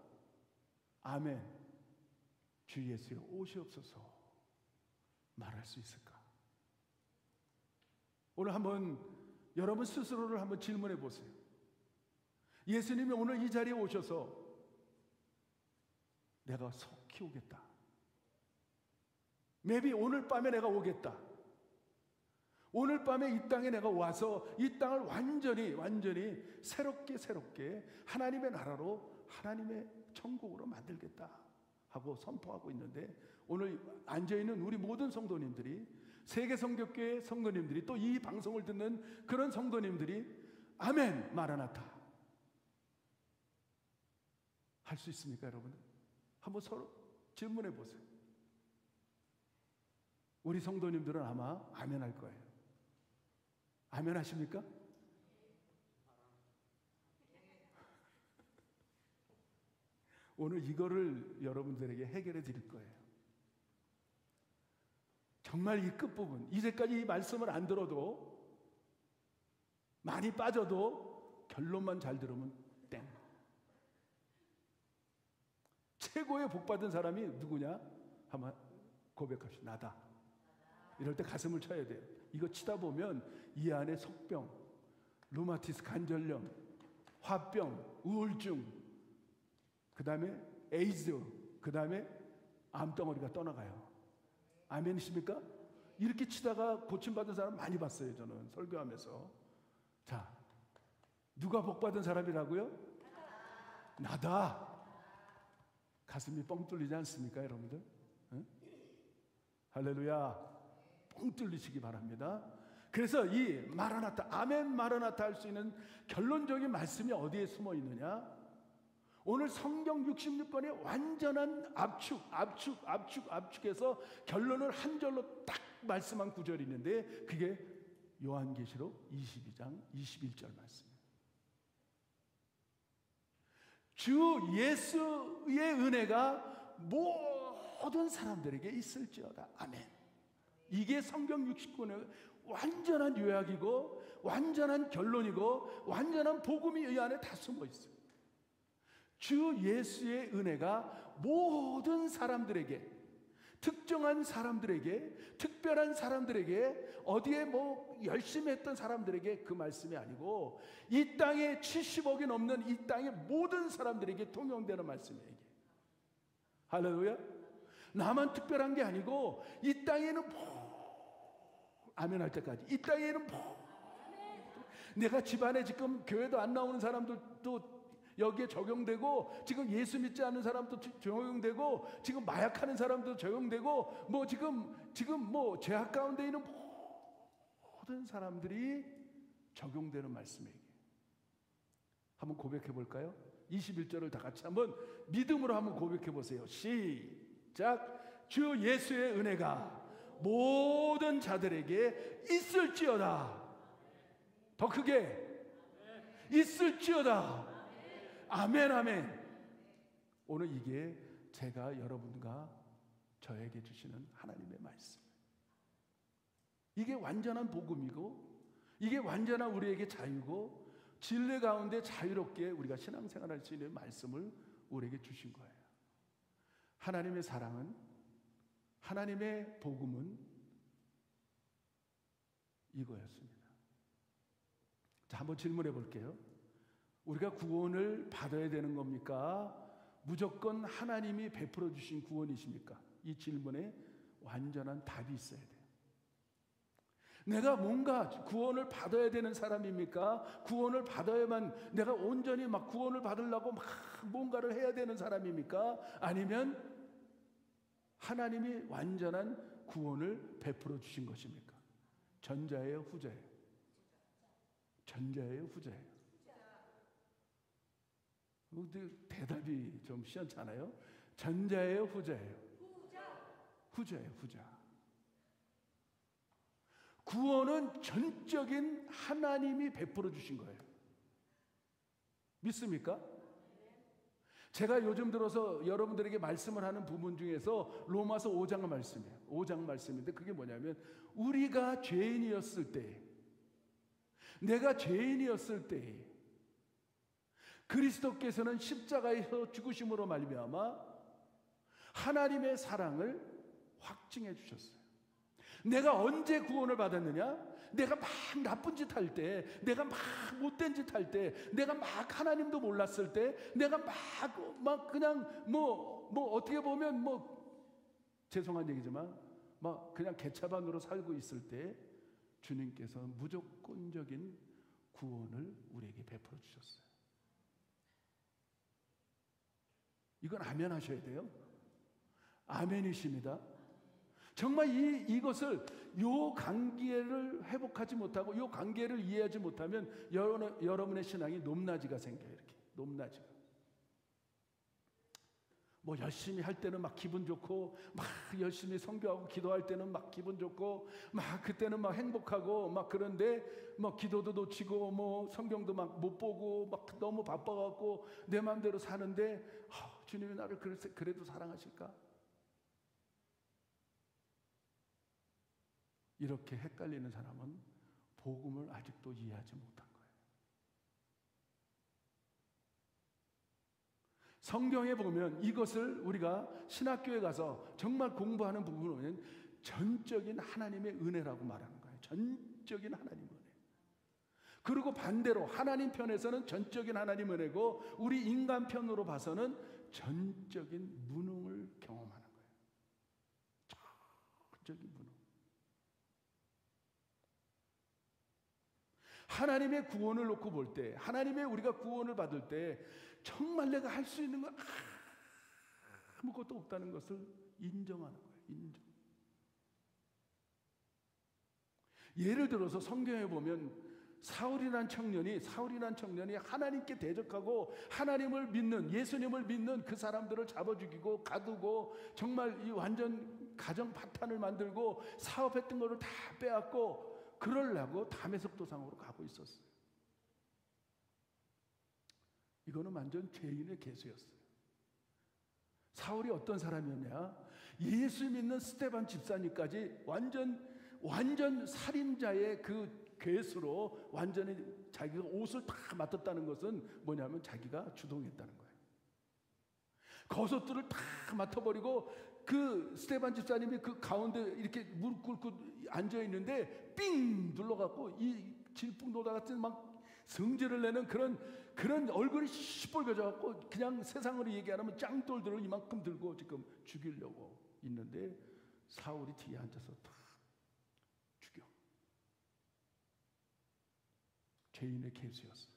아멘 주 예수여 오시옵소서 말할 수 있을까? 오늘 한번 여러분 스스로를 한번 질문해 보세요. 예수님이 오늘 이 자리에 오셔서 내가 속히 오겠다. maybe 오늘 밤에 내가 오겠다. 오늘 밤에 이 땅에 내가 와서 이 땅을 완전히 새롭게 하나님의 나라로 하나님의 천국으로 만들겠다 하고 선포하고 있는데 오늘 앉아있는 우리 모든 성도님들이 세계성교교회 성도님들이 또 이 방송을 듣는 그런 성도님들이 아멘 마라나타 할 수 있습니까 여러분? 한번 서로 질문해 보세요. 우리 성도님들은 아마 아멘 할 거예요. 아멘 하십니까? 오늘 이거를 여러분들에게 해결해 드릴 거예요. 정말 이 끝부분, 이제까지 이 말씀을 안 들어도 많이 빠져도 결론만 잘 들으면 땡. 최고의 복받은 사람이 누구냐? 한번 고백합시다. 나다. 이럴 때 가슴을 쳐야 돼요. 이거 치다 보면 이 안에 속병, 루마티스 관절염, 화병, 우울증, 그 다음에 에이즈, 그 다음에 암덩어리가 떠나가요. 아멘이십니까? 이렇게 치다가 고침받은 사람 많이 봤어요. 저는 설교하면서. 자, 누가 복받은 사람이라고요? 나다. 가슴이 뻥 뚫리지 않습니까 여러분들? 응? 할렐루야. 뻥 뚫리시기 바랍니다. 그래서 이 마라나타, 아멘 마라나타 할 수 있는 결론적인 말씀이 어디에 숨어 있느냐? 오늘 성경 66권의 완전한 압축해서 결론을 한 절로 딱 말씀한 구절이 있는데 그게 요한계시록 22장 21절 말씀입니다. 주 예수의 은혜가 모든 사람들에게 있을지어다. 아멘. 이게 성경 69권의 완전한 요약이고 완전한 결론이고 완전한 복음이 이 안에 다 숨어 있어요. 주 예수의 은혜가 모든 사람들에게, 특정한 사람들에게, 특별한 사람들에게, 어디에 뭐 열심히 했던 사람들에게 그 말씀이 아니고 이 땅에 70억이 넘는 이 땅의 모든 사람들에게 통용되는 말씀이에요. 할렐루야. 나만 특별한 게 아니고 이 땅에는 아멘 할 때까지 이 땅에는 내가 집안에 지금 교회도 안 나오는 사람들도 여기에 적용되고 지금 예수 믿지 않는 사람도 적용되고 지금 마약하는 사람도 적용되고 뭐 지금 뭐 죄악 가운데 있는 모든 사람들이 적용되는 말씀이에요. 한번 고백해 볼까요? 21절을 다 같이 한번 믿음으로 한번 고백해 보세요. 시작. 주 예수의 은혜가 모든 자들에게 있을지어다. 더 크게 있을지어다. 아멘 아멘. 오늘 이게 제가 여러분과 저에게 주시는 하나님의 말씀. 이게 완전한 복음이고 이게 완전한 우리에게 자유고 진리 가운데 자유롭게 우리가 신앙생활할 수 있는 말씀을 우리에게 주신 거예요. 하나님의 사랑은, 하나님의 복음은 이거였습니다. 자, 한번 질문해 볼게요. 우리가 구원을 받아야 되는 겁니까? 무조건 하나님이 베풀어 주신 구원이십니까? 이 질문에 완전한 답이 있어야 돼요. 내가 뭔가 구원을 받아야 되는 사람입니까? 구원을 받아야만 내가 온전히 막 구원을 받으려고 막 뭔가를 해야 되는 사람입니까? 아니면 하나님이 완전한 구원을 베풀어 주신 것입니까? 전자예요, 후자예요? 전자예요, 후자예요? 대답이 좀 시원찮아요. 전자예요, 후자예요? 후자예요, 후자. 구원은 전적인 하나님이 베풀어 주신 거예요. 믿습니까? 제가 요즘 들어서 여러분들에게 말씀을 하는 부분 중에서 로마서 5장 말씀이에요. 5장 말씀인데 그게 뭐냐면 우리가 죄인이었을 때, 내가 죄인이었을 때 그리스도께서는 십자가에서 죽으심으로 말미암아 하나님의 사랑을 확증해 주셨어요. 내가 언제 구원을 받았느냐? 내가 막 나쁜 짓 할 때, 내가 막 못된 짓 할 때, 내가 막 하나님도 몰랐을 때, 내가 막 그냥 어떻게 보면 죄송한 얘기지만 막 그냥 개차반으로 살고 있을 때 주님께서 무조건적인 구원을 우리에게 베풀어 주셨어요. 이건 아멘 하셔야 돼요. 아멘이십니다. 정말 이것을 요 관계를 회복하지 못하고 요 관계를 이해하지 못하면 여러분의 신앙이 높낮이가 생겨요. 이렇게 높낮이가. 뭐 열심히 할 때는 막 기분 좋고 막 열심히 선교하고 기도할 때는 막 기분 좋고 막 그때는 막 행복하고 막 그런데 뭐 기도도 놓치고 뭐 성경도 막 못 보고 막 너무 바빠갖고 내 마음대로 사는데 주님이 나를 그래도 사랑하실까? 이렇게 헷갈리는 사람은 복음을 아직도 이해하지 못한 거예요. 성경에 보면 이것을 우리가 신학교에 가서 정말 공부하는 부분은 전적인 하나님의 은혜라고 말하는 거예요. 전적인 하나님의 은혜. 그리고 반대로 하나님 편에서는 전적인 하나님 은혜고 우리 인간 편으로 봐서는 전적인 무능을 경험하는 거예요. 전적인 무능. 하나님의 구원을 놓고 볼 때, 하나님의 우리가 구원을 받을 때 정말 내가 할 수 있는 건 아무것도 없다는 것을 인정하는 거예요. 인정. 예를 들어서 성경에 보면 사울이란 청년이 하나님께 대적하고 하나님을 믿는, 예수님을 믿는 그 사람들을 잡아 죽이고 가두고 정말 이 완전 가정 파탄을 만들고 사업했던 것을 다 빼앗고 그러려고 다메섹 도상으로 가고 있었어요. 이거는 완전 죄인의 계수였어요. 사울이 어떤 사람이었냐? 예수 믿는 스데반 집사님까지 완전 살인자의 그 괴수로 완전히 자기가 옷을 다 맡았다는 것은 뭐냐면 자기가 주동했다는 거예요. 겉옷들을 다 맡아버리고 그 스데반 집사님이 그 가운데 이렇게 무릎 꿇고 앉아 있는데 삥 눌러갖고 이 질풍노다 같은 막 성질을 내는 그런 얼굴이 시뻘겋어갖고 그냥 세상으로 얘기 안 하면 짱돌들을 이만큼 들고 지금 죽이려고 있는데 사울이 뒤에 앉아서 다 죽여. 죄인의 계수였어요.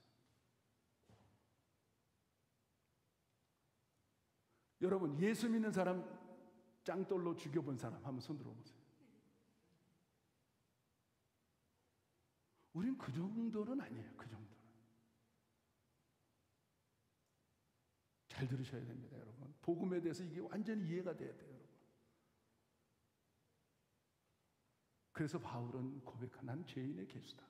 여러분 예수 믿는 사람 짱돌로 죽여본 사람 한번 손 들어보세요. 우린 그 정도는 아니에요. 그 정도는. 잘 들으셔야 됩니다, 여러분. 복음에 대해서 이게 완전히 이해가 돼야 돼요, 여러분. 그래서 바울은 고백한 난 죄인의 계수다.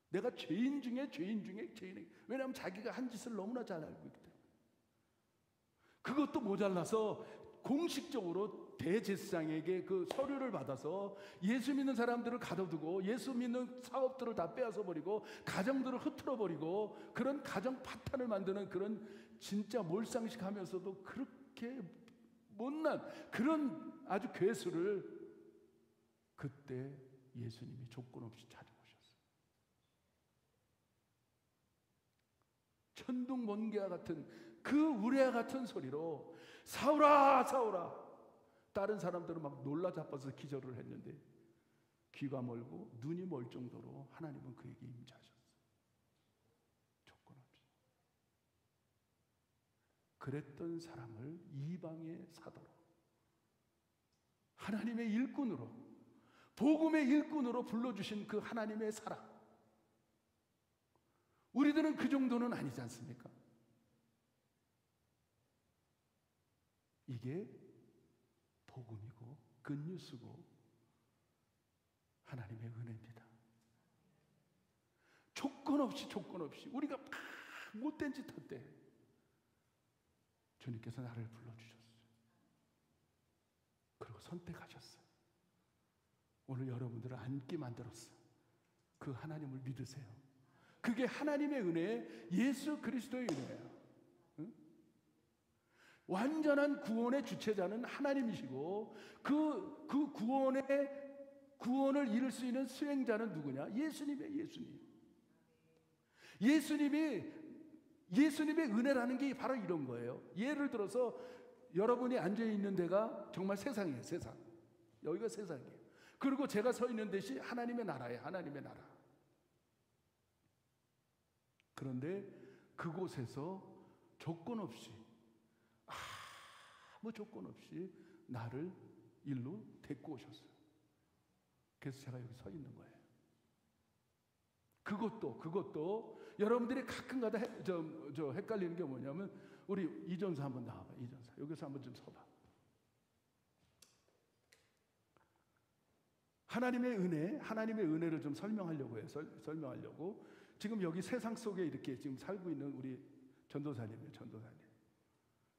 내가 죄인 중에 죄인의 왜냐하면 자기가 한 짓을 너무나 잘 알고 있기 때문에. 그것도 모자라서 공식적으로 대제사장에게 그 서류를 받아서 예수 믿는 사람들을 가둬두고 예수 믿는 사업들을 다 빼앗아 버리고 가정들을 흐트러 버리고 그런 가정 파탄을 만드는 그런 진짜 몰상식하면서도 그렇게 못난 그런 아주 괴수를 그때 예수님이 조건 없이 찾아오셨어요. 천둥번개와 같은 그 우레와 같은 소리로 사울아 사울아. 다른 사람들은 막 놀라 자빠서 기절을 했는데 귀가 멀고 눈이 멀 정도로 하나님은 그에게 임재하셨어요. 조건 없이. 그랬던 사람을 이방의 사도로 하나님의 일꾼으로 복음의 일꾼으로 불러주신 그 하나님의 사랑. 우리들은 그 정도는 아니지 않습니까? 이게 복음이고 굿뉴스고 하나님의 은혜입니다. 조건 없이 우리가 막 못된 짓 할 때 주님께서 나를 불러주셨어요. 그리고 선택하셨어요. 오늘 여러분들을 앉게 만들었어요. 그 하나님을 믿으세요. 그게 하나님의 은혜, 예수 그리스도의 은혜예요. 완전한 구원의 주체자는 하나님이시고 그 구원을 이룰 수 있는 수행자는 누구냐? 예수님의 예수님의 은혜라는 게 바로 이런 거예요. 예를 들어서 여러분이 앉아 있는 데가 정말 세상이에요. 세상. 여기가 세상이에요. 그리고 제가 서 있는 데시 하나님의 나라예요. 하나님의 나라. 그런데 그곳에서 조건 없이 아무 조건 없이 나를 일로 데리고 오셨어요. 그래서 제가 여기 서 있는 거예요. 그것도 여러분들이 가끔가다 헷갈리는 게 뭐냐면 우리 이전사 한번 나와봐. 이전사 여기서 한번 좀 서봐. 하나님의 은혜를 좀 설명하려고 해요. 설명하려고. 지금 여기 세상 속에 이렇게 지금 살고 있는 우리 전도사님이에요. 전도사님.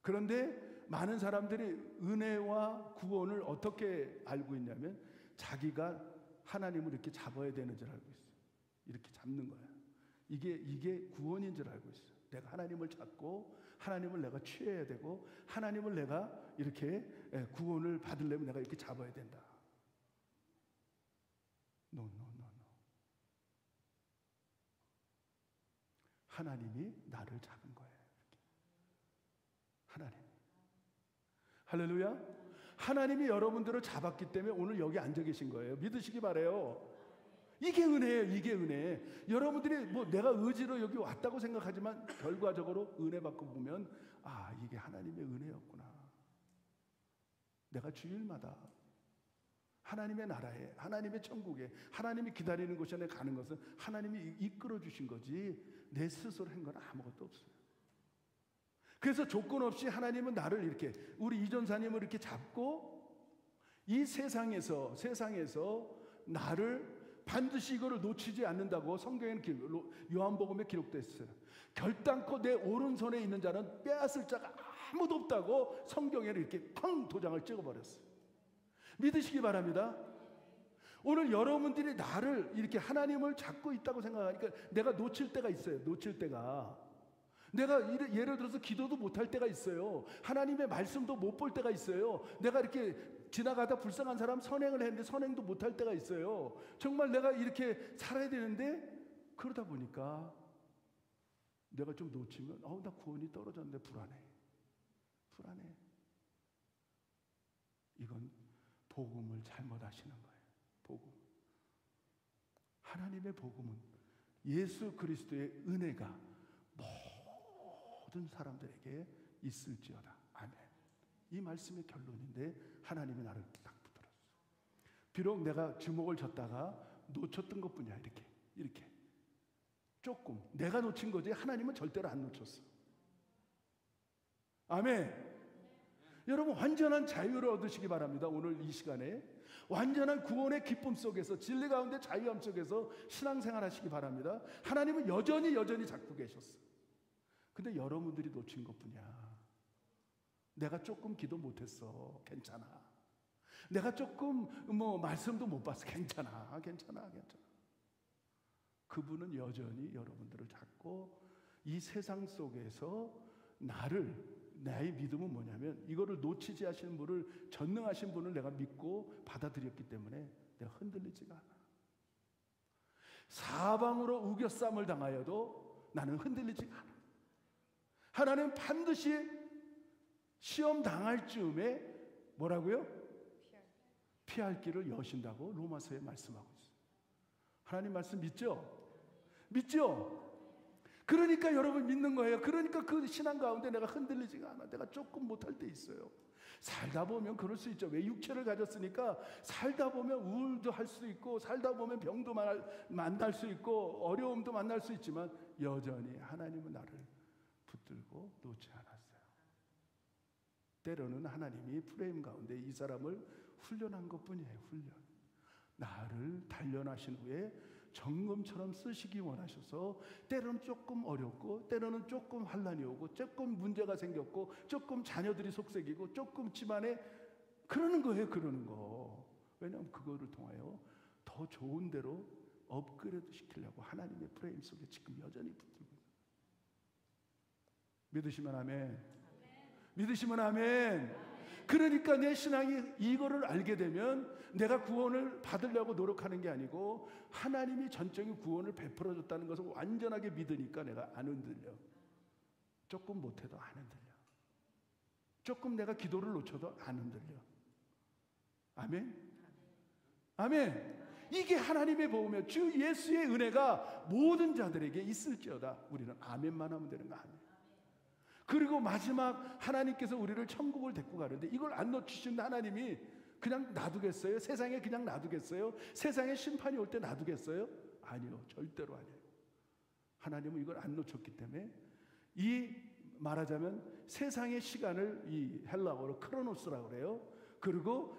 그런데 많은 사람들이 은혜와 구원을 어떻게 알고 있냐면 자기가 하나님을 이렇게 잡아야 되는 줄 알고 있어요. 이렇게 잡는 거예요. 이게 구원인 줄 알고 있어요. 내가 하나님을 잡고 하나님을 내가 취해야 되고 하나님을 내가 이렇게 구원을 받으려면 내가 이렇게 잡아야 된다. No. 하나님이 나를 잡은 거예요. 이렇게. 하나님. 할렐루야. 하나님이 여러분들을 잡았기 때문에 오늘 여기 앉아 계신 거예요. 믿으시기 바라요. 이게 은혜예요. 이게 은혜. 여러분들이 뭐 내가 의지로 여기 왔다고 생각하지만 결과적으로 은혜 받고 보면 이게 하나님의 은혜였구나. 내가 주일마다 하나님의 나라에, 하나님의 천국에, 하나님이 기다리는 곳에 내가 가는 것은 하나님이 이끌어 주신 거지 내 스스로 한 건 아무것도 없어요. 그래서 조건 없이 하나님은 나를 이렇게 우리 이전사님을 이렇게 잡고 이 세상에서 나를 반드시 이거를 놓치지 않는다고 성경에는 요한복음에 기록됐어요. 결단코 내 오른손에 있는 자는 빼앗을 자가 아무도 없다고 성경에는 이렇게 쾅 도장을 찍어버렸어요. 믿으시기 바랍니다. 오늘 여러분들이 나를 이렇게 하나님을 잡고 있다고 생각하니까 내가 놓칠 때가 있어요. 놓칠 때가. 내가 예를 들어서 기도도 못할 때가 있어요. 하나님의 말씀도 못 볼 때가 있어요. 내가 이렇게 지나가다 불쌍한 사람 선행을 했는데 선행도 못할 때가 있어요. 정말 내가 이렇게 살아야 되는데 그러다 보니까 내가 좀 놓치면 나 구원이 떨어졌는데 불안해. 이건 복음을 잘못 아시는 거예요. 복음. 하나님의 복음은 예수 그리스도의 은혜가 모든 사람들에게 있을지어다. 아멘. 이 말씀의 결론인데 하나님이 나를 딱 붙들었어. 비록 내가 주목을 줬다가 놓쳤던 것뿐이야. 이렇게 조금 내가 놓친 거지 하나님은 절대로 안 놓쳤어. 아멘. 여러분 완전한 자유를 얻으시기 바랍니다. 오늘 이 시간에 완전한 구원의 기쁨 속에서 진리 가운데 자유함 속에서 신앙생활 하시기 바랍니다. 하나님은 여전히 잡고 계셨어. 근데 여러분들이 놓친 것뿐이야. 내가 조금 기도 못했어. 괜찮아. 내가 조금 말씀도 못 봤어. 괜찮아. 그분은 여전히 여러분들을 잡고 이 세상 속에서 나의 믿음은 뭐냐면 이거를 놓치지 하시는 분을, 전능하신 분을 내가 믿고 받아들였기 때문에 내가 흔들리지가 않아. 사방으로 우겨쌈을 당하여도 나는 흔들리지가 않아. 하나님은 반드시 시험 당할 즈음에 뭐라고요? 피할 길을 여신다고 로마서에 말씀하고 있어요. 하나님 말씀 믿죠? 믿죠? 그러니까 여러분 믿는 거예요. 그러니까 그 신앙 가운데 내가 흔들리지가 않아. 내가 조금 못할 때 있어요. 살다 보면 그럴 수 있죠. 왜? 육체를 가졌으니까 살다 보면 우울도 할 수 있고, 살다 보면 병도 만날 수 있고, 어려움도 만날 수 있지만 여전히 하나님은 나를 붙들고 놓지 않았어요. 때로는 하나님이 프레임 가운데 이 사람을 훈련한 것뿐이에요. 훈련. 나를 단련하신 후에 정금처럼 쓰시기 원하셔서 때로는 조금 어렵고, 때로는 조금 환난이 오고, 조금 문제가 생겼고, 조금 자녀들이 속색이고, 조금 집안에 그러는 거예요. 그러는 거. 왜냐하면 그거를 통하여 더 좋은 대로 업그레이드 시키려고 하나님의 프레임 속에 지금 여전히 붙들고 있는. 믿으시면 아멘. 믿으시면 아멘. 그러니까 내 신앙이 이거를 알게 되면 내가 구원을 받으려고 노력하는 게 아니고 하나님이 전적인 구원을 베풀어 줬다는 것을 완전하게 믿으니까 내가 안 흔들려. 조금 못해도 안 흔들려. 조금 내가 기도를 놓쳐도 안 흔들려. 아멘. 아멘. 이게 하나님의 보험이에요. 주 예수의 은혜가 모든 자들에게 있을지어다. 우리는 아멘만 하면 되는 거 아니에요. 그리고 마지막 하나님께서 우리를 천국을 데리고 가는데 이걸 안 놓치신 하나님이 그냥 놔두겠어요? 세상에 그냥 놔두겠어요? 세상에 심판이 올 때 놔두겠어요? 아니요. 절대로 아니에요. 하나님은 이걸 안 놓쳤기 때문에 이 말하자면 세상의 시간을 이 헬라어로 크로노스라고 그래요. 그리고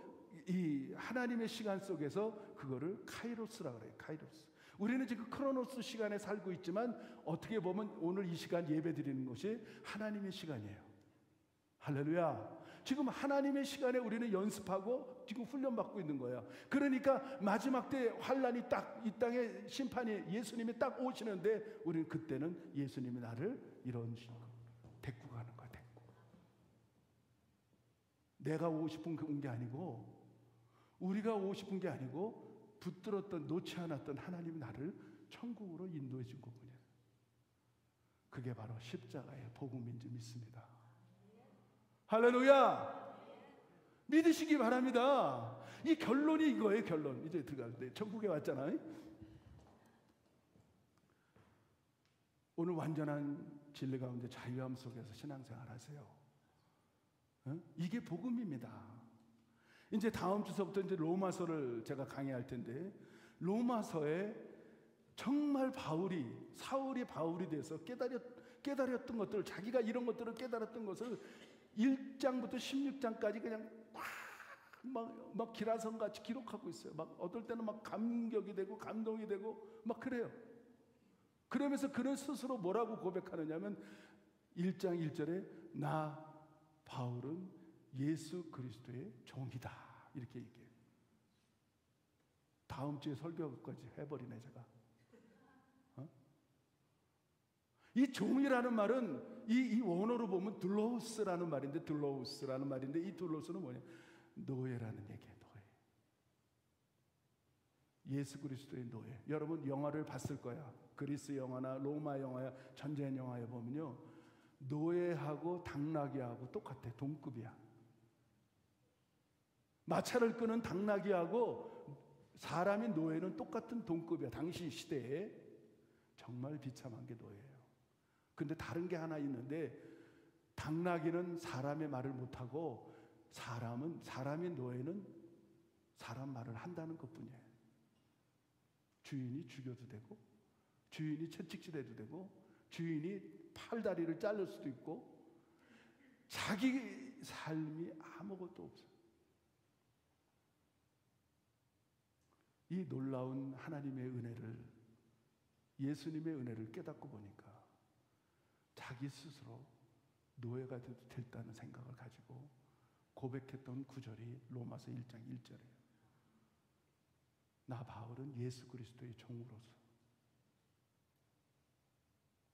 이 하나님의 시간 속에서 그거를 카이로스라고 그래요. 카이로스. 우리는 지금 크로노스 시간에 살고 있지만 어떻게 보면 오늘 이 시간 예배 드리는 것이 하나님의 시간이에요. 할렐루야. 지금 하나님의 시간에 우리는 연습하고 지금 훈련받고 있는 거예요. 그러니까 마지막 때 환난이 딱 이 땅에 심판이 예수님이 딱 오시는데 우리는 그때는 예수님이 나를 이런 식으로 데리고 가는 거야. 데리고. 내가 오고 싶은 게 아니고 우리가 오고 싶은 게 아니고 붙들었던 놓지 않았던 하나님이 나를 천국으로 인도해 준 거군요. 그게 바로 십자가의 복음인 줄 믿습니다. 할렐루야. 믿으시기 바랍니다. 이 결론이 이거예요. 결론. 이제 들어가는데 천국에 왔잖아요. 오늘 완전한 진리 가운데 자유함 속에서 신앙생활 하세요. 이게 복음입니다. 이제 다음 주서부터 이제 로마서를 제가 강의할 텐데 로마서에 정말 사울이 바울이 돼서 깨달았던 것들, 자기가 이런 것들을 깨달았던 것을 1장부터 16장까지 그냥 막 기라성같이 기록하고 있어요. 막 어떨 때는 막 감격이 되고 감동이 되고 막 그래요. 그러면서 그는 스스로 뭐라고 고백하느냐면 1장 1절에 나 바울은 예수 그리스도의 종이다 이렇게 얘기해요. 다음 주에 설교까지 해버리네 제가. 이 종이라는 말은 이 원어로 보면 둘로우스라는 말인데 이 둘로우스는 뭐냐? 노예라는 얘기예요. 노예. 예수 그리스도의 노예. 여러분 영화를 봤을 거야. 그리스 영화나 로마 영화야 전쟁 영화에 보면요 노예하고 당나귀하고 똑같아. 동급이야. 마차를 끄는 당나귀하고 사람인 노예는 똑같은 동급이야. 당시 시대에 정말 비참한 게 노예예요. 근데 다른 게 하나 있는데 당나귀는 사람의 말을 못하고 사람인 노예는 사람 말을 한다는 것뿐이에요. 주인이 죽여도 되고 주인이 채찍질해도 되고 주인이 팔다리를 자를 수도 있고 자기 삶이 아무것도 없어요. 이 놀라운 하나님의 은혜를 예수님의 은혜를 깨닫고 보니까 자기 스스로 노예가 됐다는 생각을 가지고 고백했던 구절이 로마서 1장 1절이에요. 나 바울은 예수 그리스도의 종으로서.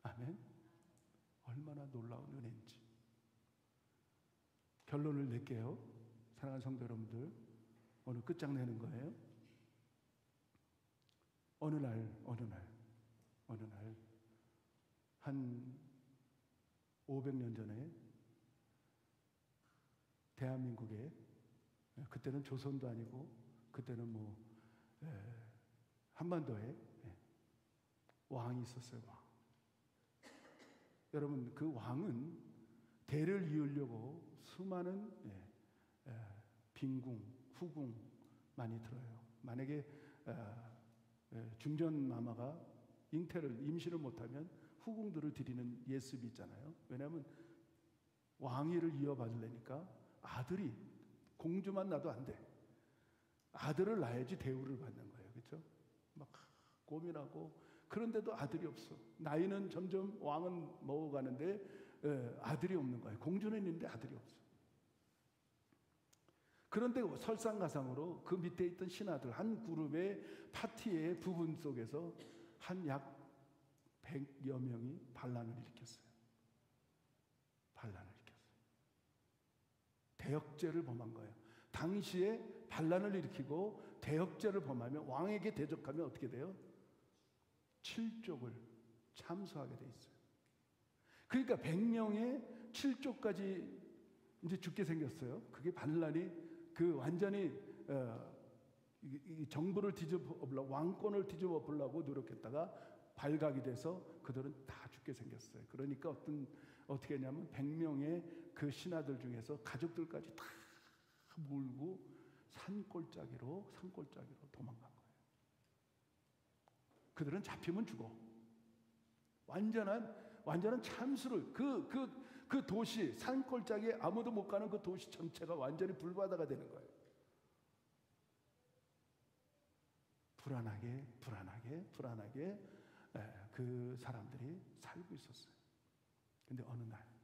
아멘. 얼마나 놀라운 은혜인지. 결론을 낼게요. 사랑하는 성도 여러분들, 오늘 끝장내는 거예요. 어느 날 한 500년 전에 대한민국에, 그때는 조선도 아니고 그때는 한반도에 왕이 있었어요. 왕. 여러분, 그 왕은 대를 이으려고 수많은 빈궁, 후궁 많이 들어요. 만약에 중전마마가 임신을 못하면 후궁들을 드리는 예습이 있잖아요. 왜냐하면 왕위를 이어받으려니까 아들이, 공주만 낳아도 안 돼. 아들을 낳아야지 대우를 받는 거예요. 그렇죠? 막 고민하고, 그런데도 아들이 없어. 나이는 점점 왕은 먹어가는데 아들이 없는 거예요. 공주는 있는데 아들이 없어. 그런데 설상가상으로 그 밑에 있던 신하들 한 그룹의 파티의 부분 속에서 한 약 100여 명이 반란을 일으켰어요. 반란을 일으켰어요. 대역죄를 범한 거예요. 당시에 반란을 일으키고 대역죄를 범하면, 왕에게 대적하면 어떻게 돼요? 7족을 참수하게 돼 있어요. 그러니까 100명의 7족까지 이제 죽게 생겼어요. 그게 반란이 완전히 이 정부를 뒤집어보려고, 왕권을 뒤집어보려고 노력했다가 발각이 돼서 그들은 다 죽게 생겼어요. 그러니까 어떻게 했냐면 100명의 그 신하들 중에서 가족들까지 다 몰고 산골짜기로 도망간 거예요. 그들은 잡히면 죽어. 완전한 참수를, 그 도시, 산골짜기에 아무도 못 가는 그 도시 전체가 완전히 불바다가 되는 거예요. 불안하게 그 사람들이 살고 있었어요. 근데 어느 날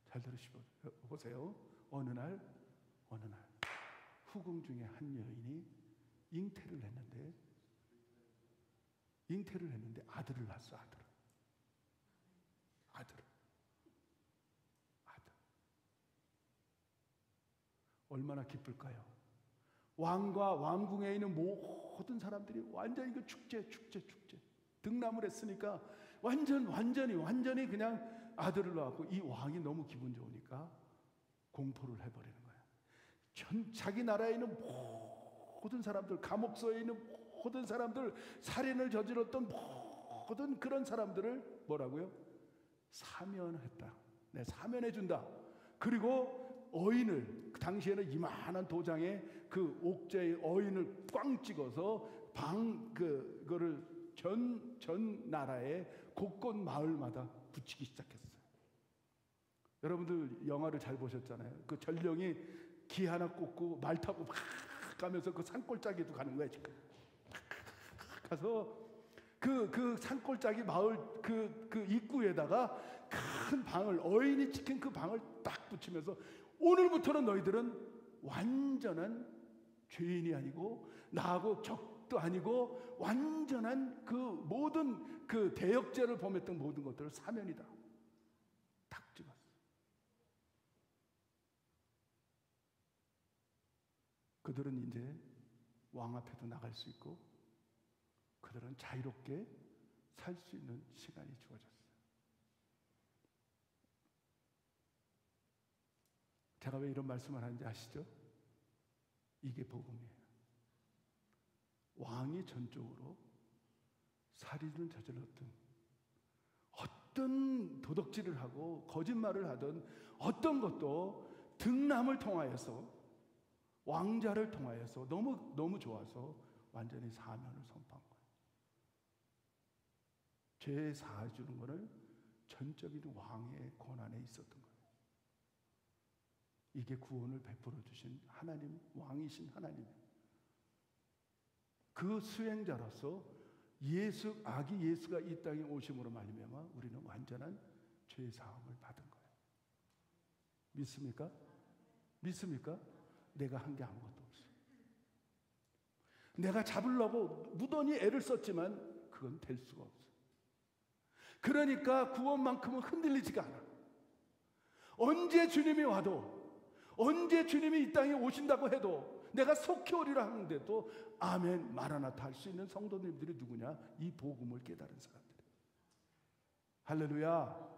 잘 들으시보세요. 어느 날 후궁 중에 한 여인이 잉태를 했는데 아들을 낳았어. 아들. 얼마나 기쁠까요? 왕과 왕궁에 있는 모든 사람들이 완전히 그 축제. 등남을 했으니까 완전히 그냥 아들을 낳았고, 이 왕이 너무 기분 좋으니까 공포를 해버리는 거야. 자기 나라에 있는 모든 사람들, 감옥소에 있는 모든 사람들, 살인을 저질렀던 모든 그런 사람들을 뭐라고요? 사면했다. 내 사면해준다. 그리고 어인을, 그 당시에는 이만한 도장에 그 옥제의 어인을 꽝 찍어서 그거를 전 나라의 곳곳 마을마다 붙이기 시작했어요. 여러분들 영화를 잘 보셨잖아요. 그 전령이 기 하나 꽂고 말 타고 막 가면서 그 산골짜기도 가는 거야, 지금. 가서 그 산골짜기 마을 그 입구에다가 큰 방을, 어인이 지킨 그 방을 딱 붙이면서, 오늘부터는 너희들은 완전한 죄인이 아니고 나하고 적도 아니고 완전한 그 모든 그 대역죄를 범했던 모든 것들을 사면이다. 딱 찍었어. 그들은 이제 왕 앞에도 나갈 수 있고, 그들은 자유롭게 살 수 있는 시간이 주어졌어요. 제가 왜 이런 말씀을 하는지 아시죠? 이게 복음이에요. 왕이 전적으로 살인을 저질렀든, 어떤 도덕질을 하고 거짓말을 하든, 어떤 것도 등남을 통하여서, 왕자를 통하여서 너무 좋아서 완전히 사면을 선포한 거예요. 죄 사해주는 것을 전적인 왕의 권한에 있었던 거예요. 이게 구원을 베풀어 주신 하나님, 왕이신 하나님이에요. 그 수행자로서 아기 예수가 이 땅에 오심으로 말미암아 우리는 완전한 죄 사함을 받은 거예요. 믿습니까? 믿습니까? 내가 한 게 아무것도 없어. 내가 잡으려고 무던히 애를 썼지만 그건 될 수가 없어. 그러니까 구원만큼은 흔들리지가 않아. 언제 주님이 와도, 언제 주님이 이 땅에 오신다고 해도, 내가 속히 오리라 하는데도 아멘 마라나타 할 수 있는 성도님들이 누구냐? 이 복음을 깨달은 사람들. 할렐루야,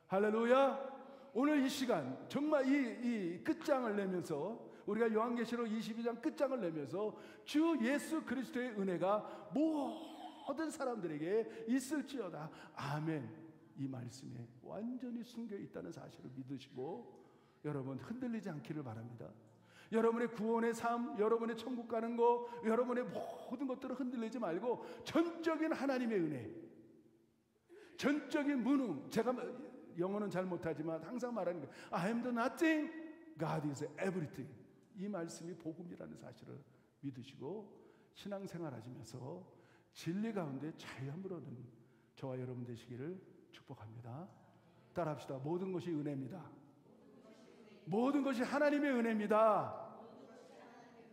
할렐루야. 오늘 이 시간 정말 이 끝장을 내면서, 우리가 요한계시록 22장 끝장을 내면서 주 예수 그리스도의 은혜가 모든 사람들에게 있을지어다. 아멘. 이 말씀에 완전히 숨겨 있다는 사실을 믿으시고 여러분 흔들리지 않기를 바랍니다. 여러분의 구원의 삶, 여러분의 천국 가는 거, 여러분의 모든 것들을 흔들리지 말고 전적인 하나님의 은혜, 전적인 무능. 제가 영어는 잘 못하지만 항상 말하는 게 I am the nothing, God is everything. 이 말씀이 복음이라는 사실을 믿으시고 신앙생활 하시면서 진리 가운데 자유함을 얻는 저와 여러분 되시기를 축복합니다. 따라합시다. 모든 것이 은혜입니다. 모든 것이 하나님의 은혜입니다.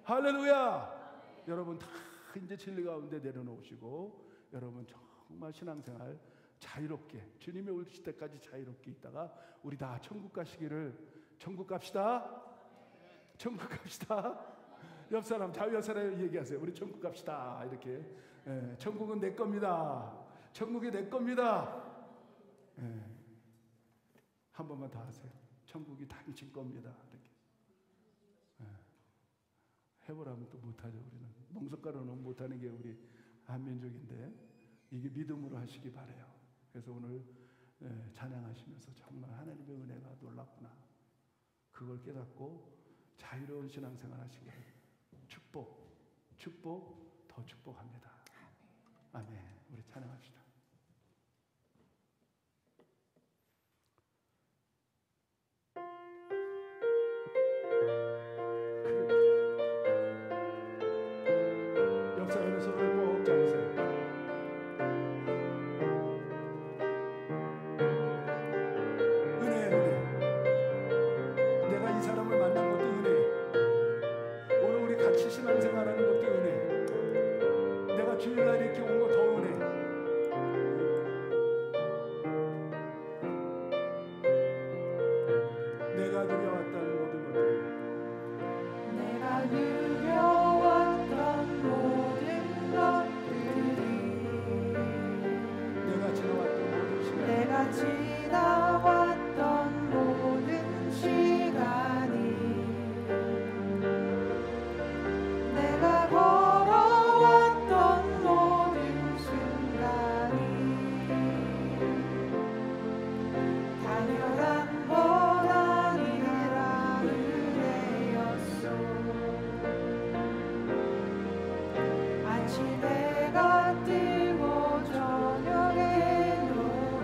할렐루야. 여러분 다 이제 진리 가운데 내려놓으시고 여러분 정말 신앙생활 자유롭게, 주님이 오실 때까지 자유롭게 있다가 우리 다 천국 가시기를. 천국 갑시다. 천국 갑시다. 옆 사람, 옆 사람 얘기하세요. 우리 천국 갑시다. 이렇게. 천국은 내 겁니다. 천국이 내 겁니다. 한 번만 더 하세요. 천국이 당신 겁니다. 이렇게. 해보라면 또 못하죠. 우리는 멍석가루는 못하는 게 우리 한민족인데 이게 믿음으로 하시기 바래요. 그래서 오늘 찬양하시면서 정말 하나님의 은혜가 놀랍구나, 그걸 깨닫고 자유로운 신앙생활 하시기를 축복 더 축복합니다. 아멘. 우리 찬양합시다. 옆사람의 손을 꼭 잡으세요. 내가 이 사람을 만난 것도 은혜. 오늘 우리 같이 신앙생활하는 것도 은혜. 내가 주일날 이렇게 온 거 더 은혜. 내가 누려왔다는 모든 것들, 내가 누려왔던 모든 것들이, 내가 지나왔던 모든 시간, 내가 지나왔던 모든 시간이, 내가 걸어왔던 모든 순간이 당연한 것 아니라 은혜였소. 아침 해가 뜨고 저녁에 노을,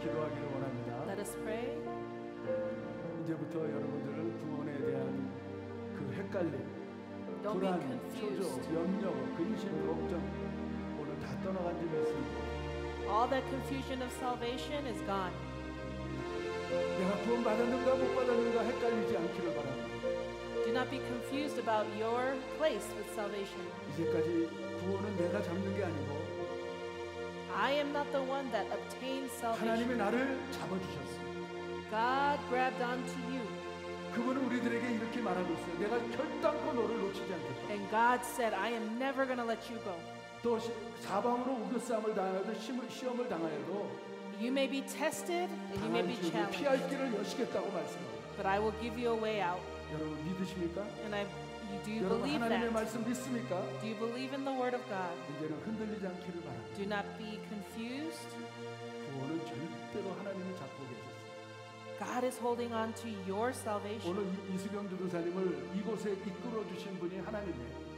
기도하기를 원합니다. Let us pray. 이제부터 여러분들을 구원에 대한 그 헷갈림, Don't be 불안, confused. 초조, 염려, 근심, 걱정 오늘 다 떠나간 적이 있습니다. All that confusion of salvation is gone. 내가 구원 받았는가 못 받았는가 헷갈리지 않기를 바랍니다. Do not be confused about your place with salvation. 이제까지 구원은 내가 잡는 게 아니고 I am not the one that obtains 하나님이 salvation. 나를 잡아주셨어요. God grabbed onto you. 그분은 우리들에게 이렇게 말하고 있어요. 내가 결단코 너를 놓치지 않겠다. And God said, I am never going to let you go. 또 사방으로 우겨싸움을 당하여도 시험을 당하여도 You may be tested and you may be 하나님 challenged, 피할 길을 여시겠다고 말씀합니다. but I will give you a way out. 여러분 믿으십니까? And do you 여러분 believe 하나님의 that? 말씀 믿습니까? Do you believe in the word of God? 이제는 흔들리지 않기를 바랍니다. Do not be confused. 구원은 절대로 하나님이 잡고 계셨어요. God is holding on to your salvation. 오늘 이수경 주도사님을 이곳에 이끌어 주신 분이 하나님이에요.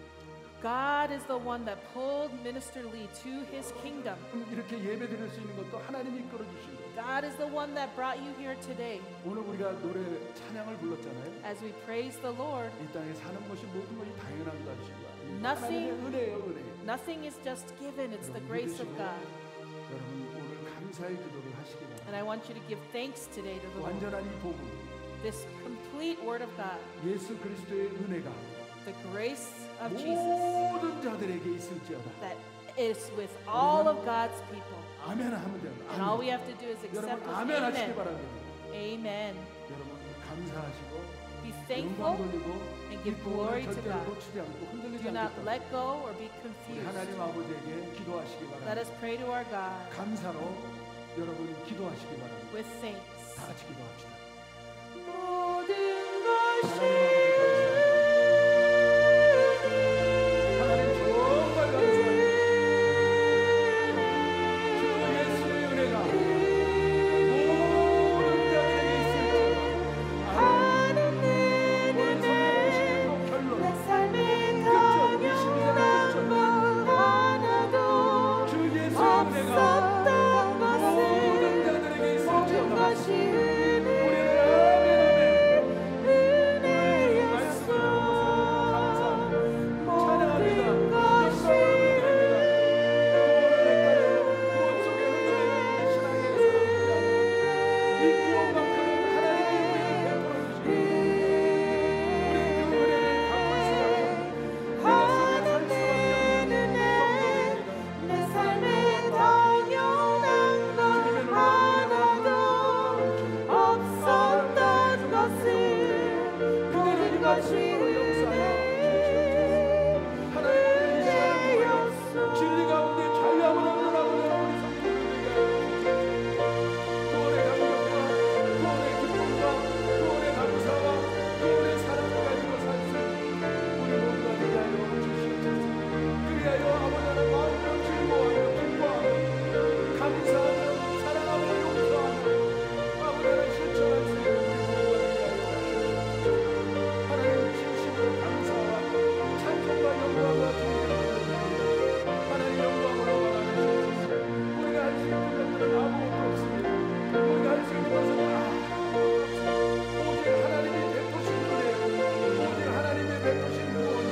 God is the one that pulled Minister Lee to his kingdom. 이렇게 예배 드릴 수 있는 것도 하나님이 이끌어 주신 거예요. God is the one that brought you here today. 오늘 우리가 노래 찬양을 불렀잖아요. As we praise the Lord, 이 땅에 사는 것이 모든 것이 당연한 것이다. Nothing- 하나님의 은혜예요, 은혜. nothing is just given, it's the grace of God. 여러분 오늘 감사의 기도를 하시기 바랍니다. And I want you to give thanks today to the Lord. 완전한 이 복음, This complete word of God, 예수 그리스도의 은혜가 the grace of Jesus 모든 자들에게 있을지어다. that is with all of God's people. 아멘 하면 돼요. And all we 아멘. have to do is accept 여러분 with 아멘 하시기 amen. 바랍니다. Amen. 여러분 감사하시고 Be 영광 thankful 돌리고 and 이 give 구원을 glory to 절대로 God. 놓치지 않고 흔들리지 Do not 않겠다. let go or be 우리 confused. 하나님 아버지에게 기도하시기 Let 바랍니다. us pray to our God 감사로 여러분 기도하시기 바랍니다. with thanks. 다 같이 기도합시다. 모든 하나님 것이 아버지 감사합니다. 하나님 정말 감사합니다. 주 예수의 은혜가 모든 자들에게 있을지어다. 아멘. 오늘 성경 보시는 것 결론 내 삶에 끝전, 이 시간의 당연한 끝전. 것 하나도 주 예수의 은혜가 없었던 모든 것을 자들에게 모든 있을지어다. 것이 우리는 아멘 은혜였어. 찬양합니다. 모든 것이 구원 속에 흔들리는 우리 신앙의 사람들이다. 이 구원만큼은 하나님이 우리를 베풀어 주시고 우리는 그 은혜를 갚을 수밖에 없는 내가 속에 살 수밖에 없는 성도들입니다. 내 삶에 당연한 것 하나도 없었던 것을 모든 것이 은혜였어. 진리 가운데 자유함을 얻는 아버지 우리 성도들에게 구원의 감격과 구원의 기쁨과 구원의 감사와 구원의 사랑을 가지고 살 수 있는 우리 모두가 되게 하여 주시옵소서. 그리하여 아버지 하나님 마음으로 즐거워하며 기뻐하며 감사하며 사랑하며 용서하며 아버지 하나님 실천할 수 있는 우리 모두가 되게 하여 주시옵소서. 하나님 진심으로 감사와 찬송과 영광과 존귀를 하나님 영광으로 받아주시옵소서. 우리가 할 수 있는 것들은 아무것도 없습니다. 우리가 할 수 있는 것은 아무것도 없습니다. 오직 하나님이 베푸신 은혜, 오직 하나님이 베푸신 구원이,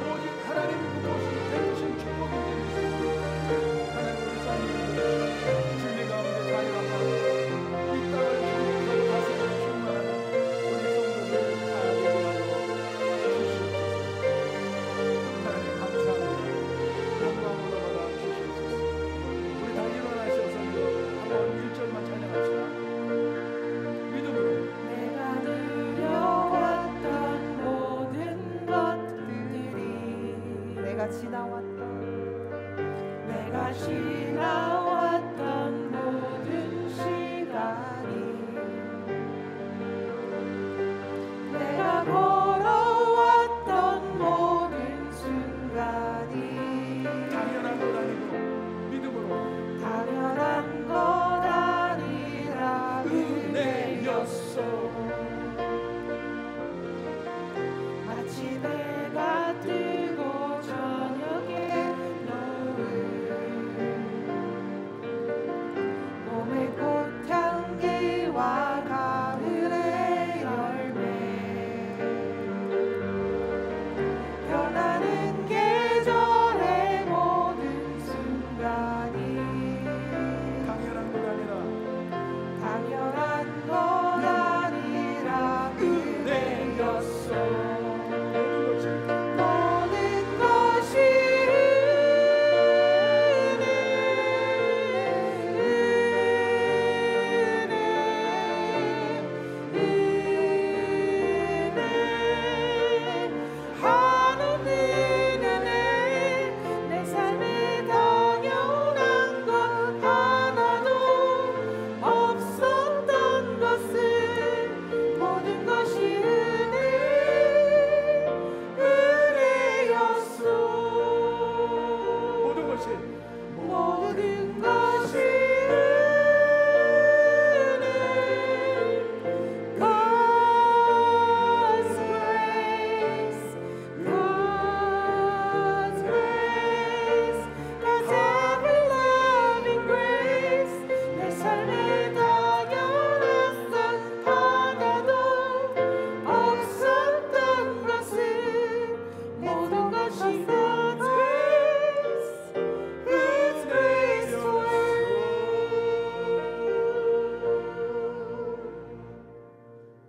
오직 하나님이 베푸신 축복이 되겠습니다. 하나님 우리 성도들 진리 가운데 자유함과 이 땅을 주님으로 다스리는 충만한 우리 성도들 다 되게 하여 주시옵소서. 하나님 감사합니다. 영광으로 받아 주시옵소서. 우리 다 일어나셔서 한번 1절만 찬양합시다. 믿음으로 내가 들여왔던 모든 것들이 내가 지나왔던 내가 지나왔던 모든 시간이 내가 걸어왔던 모든 순간이 당연한 것 아니고 믿음으로 당연한 것 아니라 은혜였어. 마치 내가 뜨고 저녁에 너를 몸에 꽃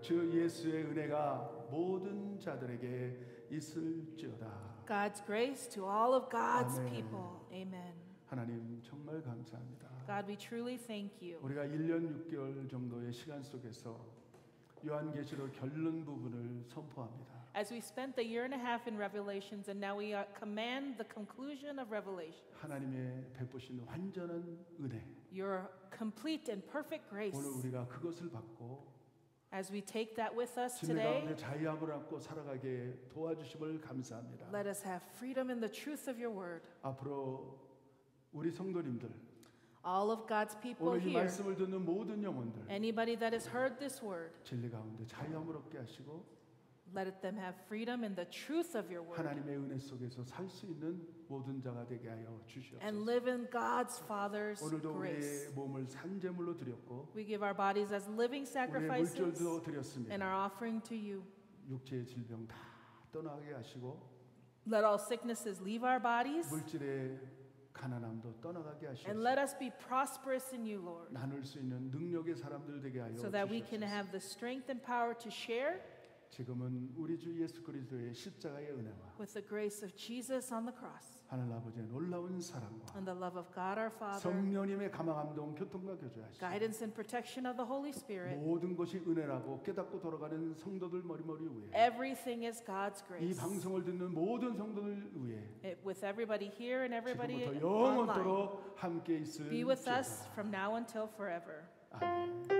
주 예수의 은혜가 모든 자들에게 있을지어다. God's grace to all of God's 아멘. people. Amen. 하나님 정말 감사합니다. God, we truly thank you. 우리가 1년 6개월 정도의 시간 속에서 요한계시록 결론 부분을 선포합니다. As we spent the year and a half in Revelations and now we command the conclusion of Revelation. 하나님의 베푸신 완전한 은혜. Your complete and perfect grace. 오늘 우리가 그것을 받고 As we take that with us 진리 가운데 today, 자유함을 안고 살아가게 도와주심을 감사합니다. let us have freedom in the truth of your word. 앞으로 우리 성도님들 All of God's people 오늘 이 here, 말씀을 듣는 모든 영혼들 anybody that has heard this word, 진리 가운데 자유함을 얻게 하시고 let them have freedom in the truth of your word 하나님의 은혜 속에서 살 수 있는 모든 자가 되게 하여 and 주시옵소서. live in God's Father's 오늘도 grace. 우리의 몸을 산제물로 드렸고 We give our bodies as living 우리의 sacrifices 물질도 and 드렸습니다. our offering to you. 육체의 질병 다 떠나게 하시고 Let all sicknesses leave our bodies 물질의 가난함도 떠나가게 and 하시옵소서. let us be prosperous in you, Lord, 나눌 수 있는 능력의 사람들 되게 하여 so that we can 주시옵소서. have the strength and power to share 지금은 우리 주 예수 그리스도의 십자가의 은혜와 with the grace of Jesus on the cross 하늘 아버지의 놀라운 사랑과 and the love of God our Father, 성령님의 감화감동 교통과 교제하시고 guidance and protection of the Holy Spirit. 모든 것이 은혜라고 깨닫고 돌아가는 성도들 머리머리 위에 Everything is God's 이 grace. 방송을 듣는 모든 성도들 위에 With everybody here and everybody 지금부터 online. 영원토록 함께 있을 Be with us 지어다. from now until forever. 아멘.